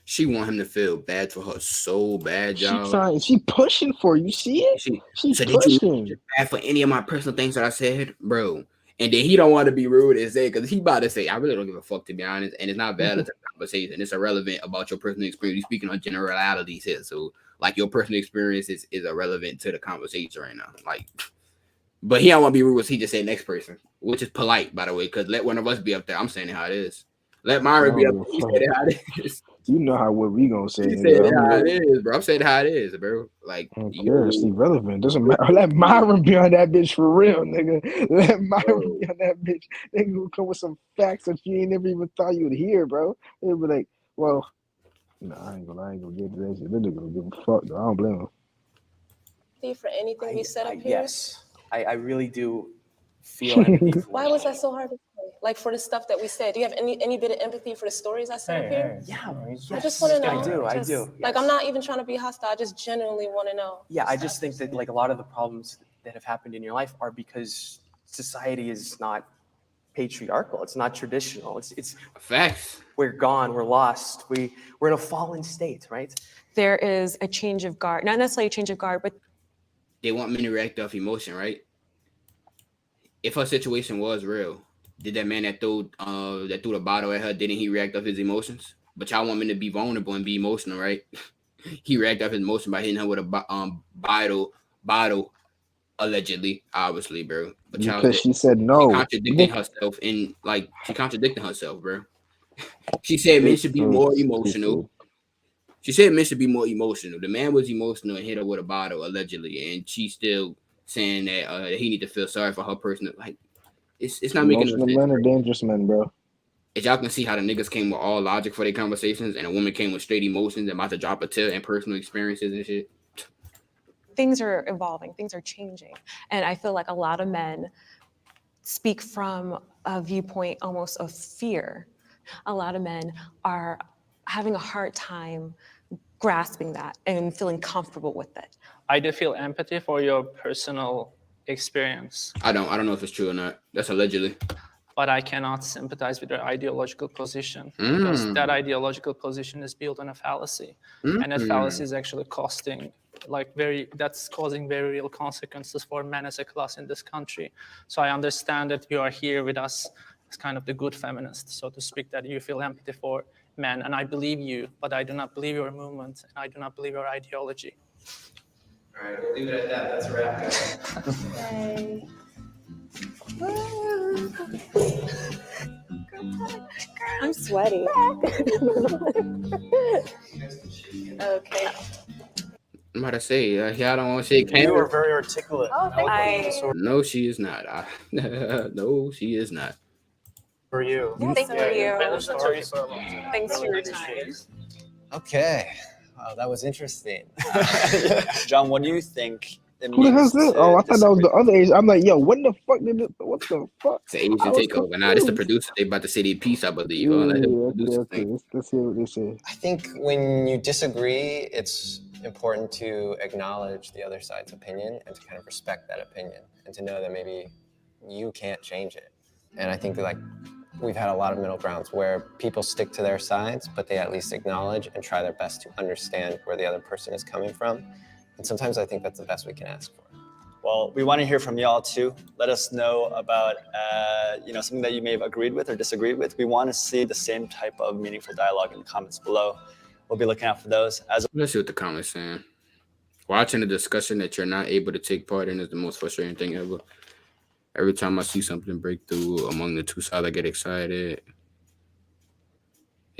she want him to feel bad for her so bad, y'all. She pushing for you. See it? She's so pushing. Did you bad for any of my personal things that I said, bro? And then he don't want to be rude and say, because he about to say, I really don't give a fuck, to be honest. And it's not valid to the conversation. It's irrelevant about your personal experience. You're speaking on generalities here. So like your personal experience is irrelevant to the conversation right now. Like, but he don't want to be rude. He just said next person, which is polite, by the way, because let one of us be up there. I'm saying it how it is. Let Myra be up there. He said it how it is. You know what we gonna say. He said it how it is, bro. I'm saying it how it is, bro. Like, it's irrelevant. Doesn't matter. Let Myra be on that bitch for real, nigga. Let Myra be on that bitch. They gonna come with some facts that you ain't never even thought you'd hear, bro. They'll be like, well, no, I ain't gonna get to that shit. They nigga gonna give a fuck, though. I don't blame them. For anything we said up here? Yes, I really do feel empathy. Why was that so hard to say? Like for the stuff that we said, do you have any bit of empathy for the stories I said up here? Yeah, I just want to know. I do. Like I'm not even trying to be hostile. I just genuinely want to know. Yeah, I just think that like a lot of the problems that have happened in your life are because society is not patriarchal. It's not traditional. It's facts. We're gone. We're lost. We're in a fallen state, right? There is a change of guard, not necessarily a change of guard, but they want men to react off emotion, right? If her situation was real, did that man that threw the bottle at her, didn't he react off his emotions? But y'all want men to be vulnerable and be emotional, right? He reacted off his emotion by hitting her with a bottle, allegedly, obviously, bro. But because she said no. She contradicted herself, bro. She said men should be more emotional. She said men should be more emotional. The man was emotional and hit her with a bottle, allegedly, and she's still saying that he need to feel sorry for her personal. Like, it's not making no Emotional sense. men are Bro. dangerous men, bro. As y'all can see how the niggas came with all logic for their conversations, and a woman came with straight emotions and about to drop a tear and personal experiences and shit. Things are evolving, things are changing. And I feel like a lot of men speak from a viewpoint almost of fear. A lot of men are having a hard time grasping that and feeling comfortable with it. I do feel empathy for your personal experience. I don't know if it's true or not. That's allegedly. But I cannot sympathize with your ideological position because that ideological position is built on a fallacy. And that fallacy is actually causing very real consequences for men as a class in this country. So I understand that you are here with us as kind of the good feminist, so to speak, that you feel empathy for men. And I believe you, but I do not believe your movement, and I do not believe your ideology. All right, we'll leave it at that. That's a wrap, guys. I'm sweaty. Okay. I'm about to say, y'all don't want to say You are very articulate. Oh, thank you. No, she is not. No, she is not. For you. Thank you. Thanks Thanks for your time. Okay. Wow, that was interesting. John, what do you think it Who the hell's means this? to Oh, I thought that was the disagree? other Asian. I'm like, yo, what the fuck did this? What the fuck? It's an Asian I was takeover. Nah, this the confused. producer. They about to say their piece, I believe. Yeah, Let him okay, produce the okay. thing. Let's hear what they say. I think when you disagree, it's important to acknowledge the other side's opinion and to kind of respect that opinion and to know that maybe you can't change it. And I think that, like, we've had a lot of middle grounds where people stick to their sides, but they at least acknowledge and try their best to understand where the other person is coming from. And sometimes I think that's the best we can ask for. Well, we want to hear from y'all too. Let us know about something that you may have agreed with or disagreed with. We want to see the same type of meaningful dialogue in the comments below. We'll be looking out for those. Let's see what the comments saying. Watching a discussion that you're not able to take part in is the most frustrating thing ever. Every time I see something break through among the two sides, I get excited.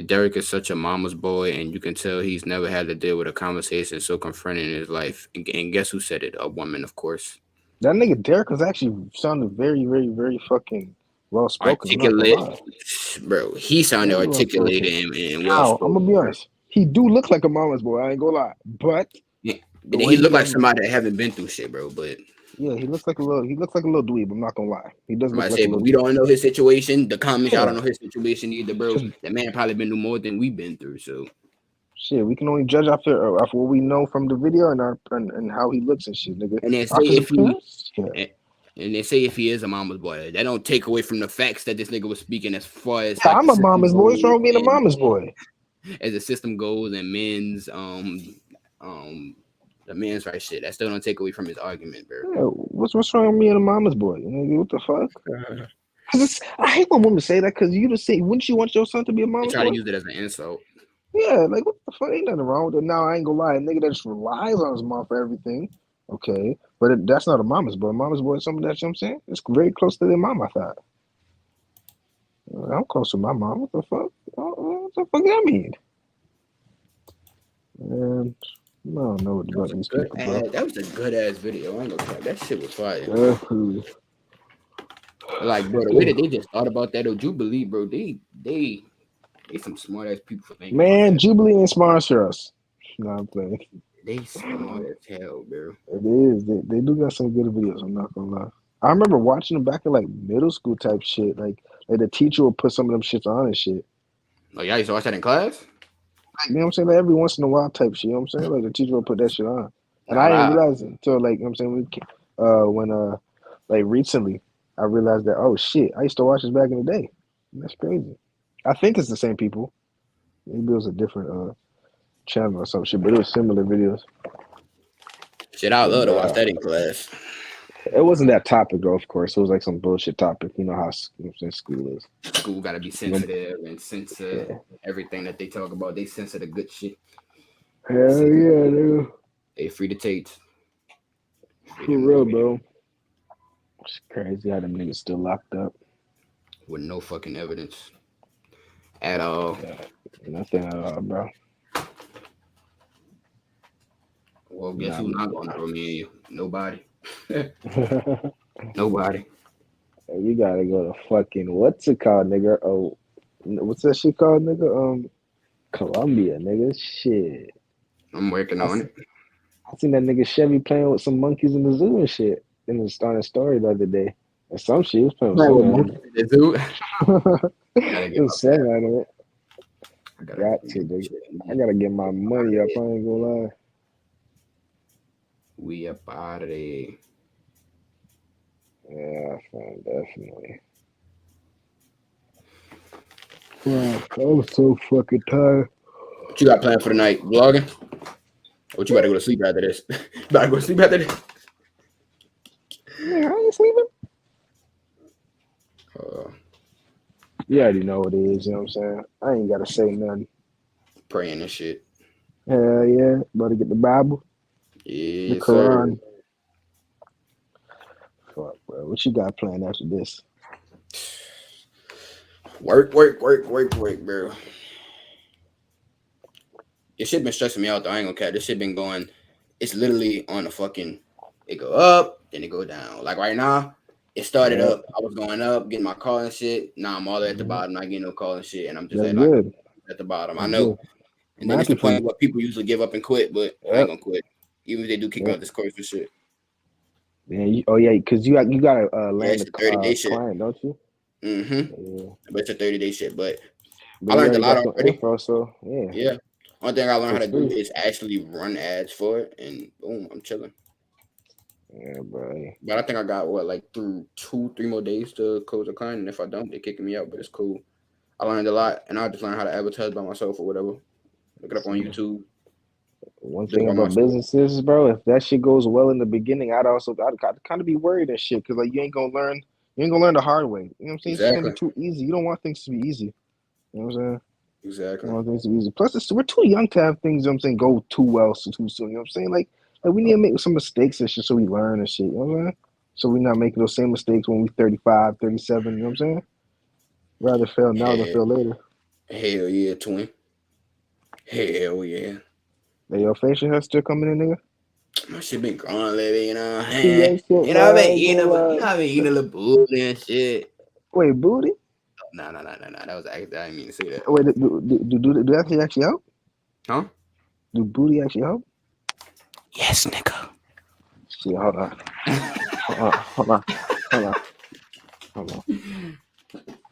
Derek is such a mama's boy, and you can tell he's never had to deal with a conversation so confronting in his life. And guess who said it? A woman, of course. That nigga Derek was actually sounded very, very, very fucking well spoken. Articulate, bro. He sounded articulated and well spoken. I'm gonna be honest. He do look like a mama's boy. I ain't gonna lie, but yeah, he look like somebody that haven't been through shit, bro. But yeah, he looks like a little dweeb. I'm not gonna lie. He does look like a but we don't know his situation. The comments, y'all don't know his situation either, bro. That man probably been through more than we've been through. So shit, we can only judge after what we know from the video and how he looks and shit, nigga. And then say if he is a mama's boy, that don't take away from the facts that this nigga was speaking as far as like, I'm a mama's boy. What's wrong with being a mama's boy? As the system goes and men's the men's right shit, that still don't take away from his argument, bro. Yeah, what's wrong with being a mama's boy? Nigga, what the fuck? I hate when women say that because you just say, wouldn't you want your son to be a mama's boy? Try to use it as an insult. Yeah, like what the fuck? Ain't nothing wrong with it. Now I ain't gonna lie, a nigga that just relies on his mom for everything. Okay, but that's not a mama's boy. Mama's boy is something that, you know what I'm saying? It's very close to their mom, I thought. I'm close to my mom. What the fuck? What the fuck that mean? And I don't know what about these people, bro. That was a good ass video. I ain't gonna that shit was fire. Like, bro, the way that they just thought about that, or Jubilee, bro, they some smart ass people for thinking. Man, Jubilee ain't sponsor us. No, I'm playing. They smart as hell, bro. It is. They do got some good videos. I'm not gonna lie. I remember watching them back in like middle school type shit. Like the teacher would put some of them shits on and shit. Oh, y'all used to watch that in class? Like, you know what I'm saying? Like every once in a while type shit. You know what I'm saying? Like the teacher would put that shit on. And I didn't realize it until like, you know what I'm saying, when like recently I realized that, oh shit, I used to watch this back in the day. That's crazy. I think it's the same people. Maybe it was a different channel or some shit, but it was similar videos. Shit, I love to watch that in class. It wasn't that topic though, of course. It was like some bullshit topic. You know how school is. School gotta be sensitive and censor everything that they talk about. They censor the good shit. Hell yeah, dude. They free to take. For real, bro. It's crazy how them niggas still locked up. With no fucking evidence. At all. Yeah, nothing at all, bro. Well, guess Nah, who's not going to throw me and you? Nobody. Nobody. we gotta go to fucking what's it called, nigga? Oh, what's that shit called, nigga? Colombia, nigga. Shit. I'm working on it. I seen that nigga Chevy playing with some monkeys in the zoo and shit in the story the other day. Or some shit. He was playing with some animal. The zoo. It was some animal. Got to, nigga. I gotta get my money up. I ain't gonna lie. We up out of there. Yeah, fam, definitely. Fuck, I'm so fucking tired. What you got planned for the night? Vlogging? What you about to go to sleep after this? You about to go to sleep after this? Yeah, I ain't sleeping. You already know what it is, you know what I'm saying? I ain't gotta say nothing. Praying and shit. Hell yeah. About to get the Bible. Yeah, The Quran. sir. Fuck, bro. What you got planned after this? Work, bro. This shit been stressing me out though. I ain't gonna care. This shit been going. It's literally on the fucking. It go up, then it go down. Like right now, it started up. I was going up, getting my call and shit. Now I'm all the way at the bottom, not getting no call and shit, and I'm just That's at, good. like, at the bottom. That's I know. good. And then it's the point where people usually give up and quit, but I ain't gonna quit, even if they do kick me out this course and shit. Yeah. Oh yeah, because you gotta land the 30-day shit, client, don't you? Mm-hmm. Yeah. But it's a 30-day shit. But I you learned a lot got already. Info, so yeah. Yeah. One thing I learned how to do is actually run ads for it, and boom, I'm chilling. Yeah, bro. But I think I got like through 2-3 more days to close a client, and if I don't, they're kicking me out. But it's cool. I learned a lot, and I just learned how to advertise by myself or whatever. Look it up on YouTube. One thing about businesses, bro, if that shit goes well in the beginning, I'd kind of be worried and shit, because like you ain't gonna learn the hard way. You know what I'm saying? Exactly. It's gonna be too easy. You don't want things to be easy. You know what I'm saying? Exactly. You don't want things to be easy. Plus, we're too young to have things, you know what I'm saying, go too well too soon. You know what I'm saying? Like we need to make some mistakes and shit so we learn and shit. You know what I'm saying? So we're not making those same mistakes when we're 35, 37. You know what I'm saying? Rather fail now than fail later. Hell yeah, twin. Hell yeah. Hey, your facial hair still coming in, nigga? My shit been growing lately, you know. I've been eating a little booty and shit. Wait, booty? Nah. That was actually, I didn't mean to say that. Wait, do that actually help? Huh? Do booty actually help? Yes, nigga. Shit, hold on. Hold on.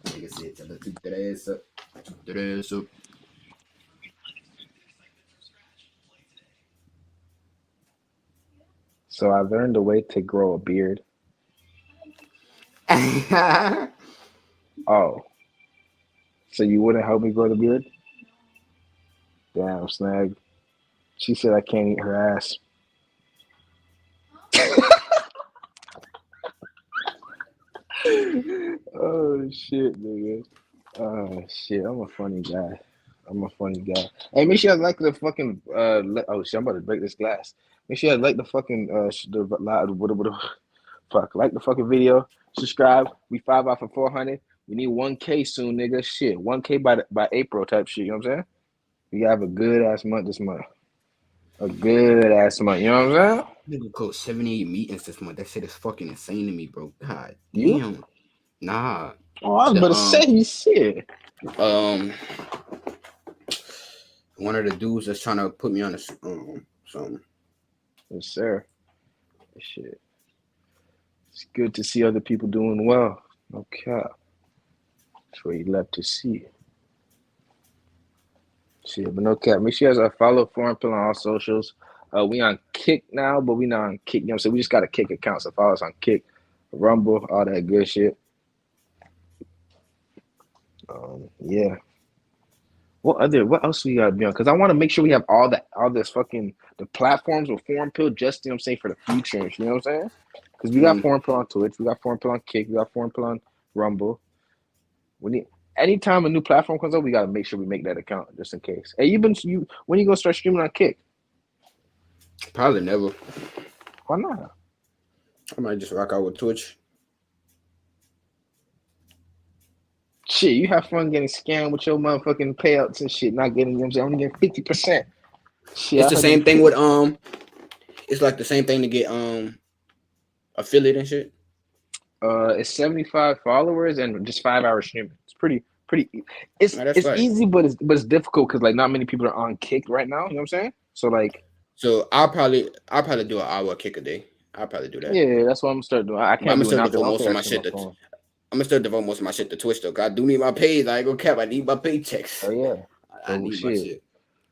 Nigga said, tell her to keep that ass up. Keep that ass up. So I learned a way to grow a beard. Oh. So you wouldn't help me grow the beard? Damn, Snag. She said I can't eat her ass. Oh shit, nigga. Oh shit, I'm a funny guy. Hey, make sure you like the fucking oh shit, I'm about to break this glass. Make sure you like the fucking like the fucking video. Subscribe. We 5 out for 400. We need 1K soon, nigga. Shit, 1K by April type shit. You know what I'm saying? We have a good ass month this month. A good ass month. You know what I'm saying? Nigga close 78 meetings this month. That shit is fucking insane to me, bro. God damn. You? Nah. Oh, I was about to say shit. One of the dudes that's trying to put me on something. Yes, sir. Shit. It's good to see other people doing well. No cap. That's what you love to see. Shit, but no cap. Make sure you guys follow ForeignPill on all socials. We on Kick now, but we not on Kick. You know what I'm saying? We just got a Kick account, so follow us on Kick, Rumble, all that good shit. Yeah. What else we gotta be on? Because I want to make sure we have all this fucking the platforms with ForeignPill, just, you know what I'm saying, for the future. You know what I'm saying? Because we got ForeignPill on Twitch, we got ForeignPill on Kick, we got ForeignPill on Rumble. We need anytime a new platform comes up, we gotta make sure we make that account just in case. Hey, when you gonna start streaming on Kick? Probably never. Why not? I might just rock out with Twitch. Shit, you have fun getting scammed with your motherfucking payouts and shit, not getting them. Only getting 50%. Shit, it's the same thing with It's like the same thing to get affiliate and shit. It's 75 followers and just 5 hours streaming. It's pretty. It's right. easy, but it's difficult because like not many people are on Kick right now. You know what I'm saying? So like. So I'll probably do an hour Kick a day. I'll probably do that. Yeah, that's what I'm gonna start doing. I can't do it now because most of my shit. I'm gonna start devote most of my shit to Twitch though. Cause I do need my pays. I ain't gonna cap. I need my paychecks. Oh yeah. I need my shit.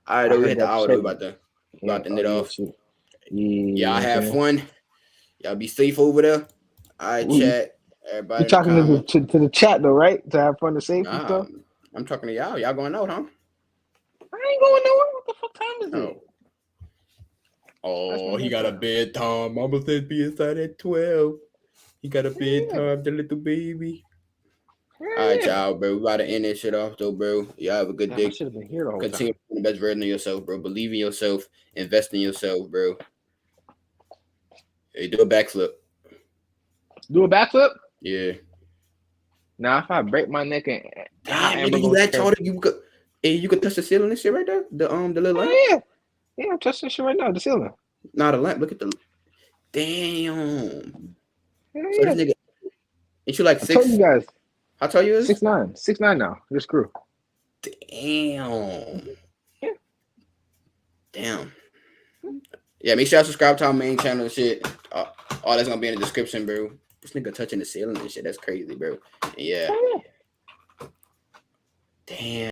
All right, we hit the hour though. About to knit off. Yeah, I have fun. Y'all be safe over there. All right, chat. Everybody. You talking to the chat though, right? To have fun and safe and stuff. I'm talking to y'all. Y'all going out, huh? I ain't going nowhere. What the fuck time is it? Oh, he got a bedtime. Mama says be inside at 12. He got a bedtime, the little baby. All right, y'all, bro. We about to end this shit off, though, bro. Y'all have a good day. I should have been here the whole Continue time. being the best version of yourself, bro. Believe in yourself. Invest in yourself, bro. Hey, do a backflip. Do a backflip? Yeah. Now, if I break my neck and you that tall, you could touch the ceiling and shit right there. The little lamp. Yeah, I'm touching shit right now. The ceiling. Not a lamp. Look at the. Damn. Yeah. So this nigga. Ain't you like 6? I told you guys. How tall you is? 6'9". 6'9" now. This crew. Damn. Yeah. Damn. Yeah, make sure y'all subscribe to our main channel and shit. All that's gonna be in the description, bro. This nigga touching the ceiling and shit. That's crazy, bro. Yeah. Damn.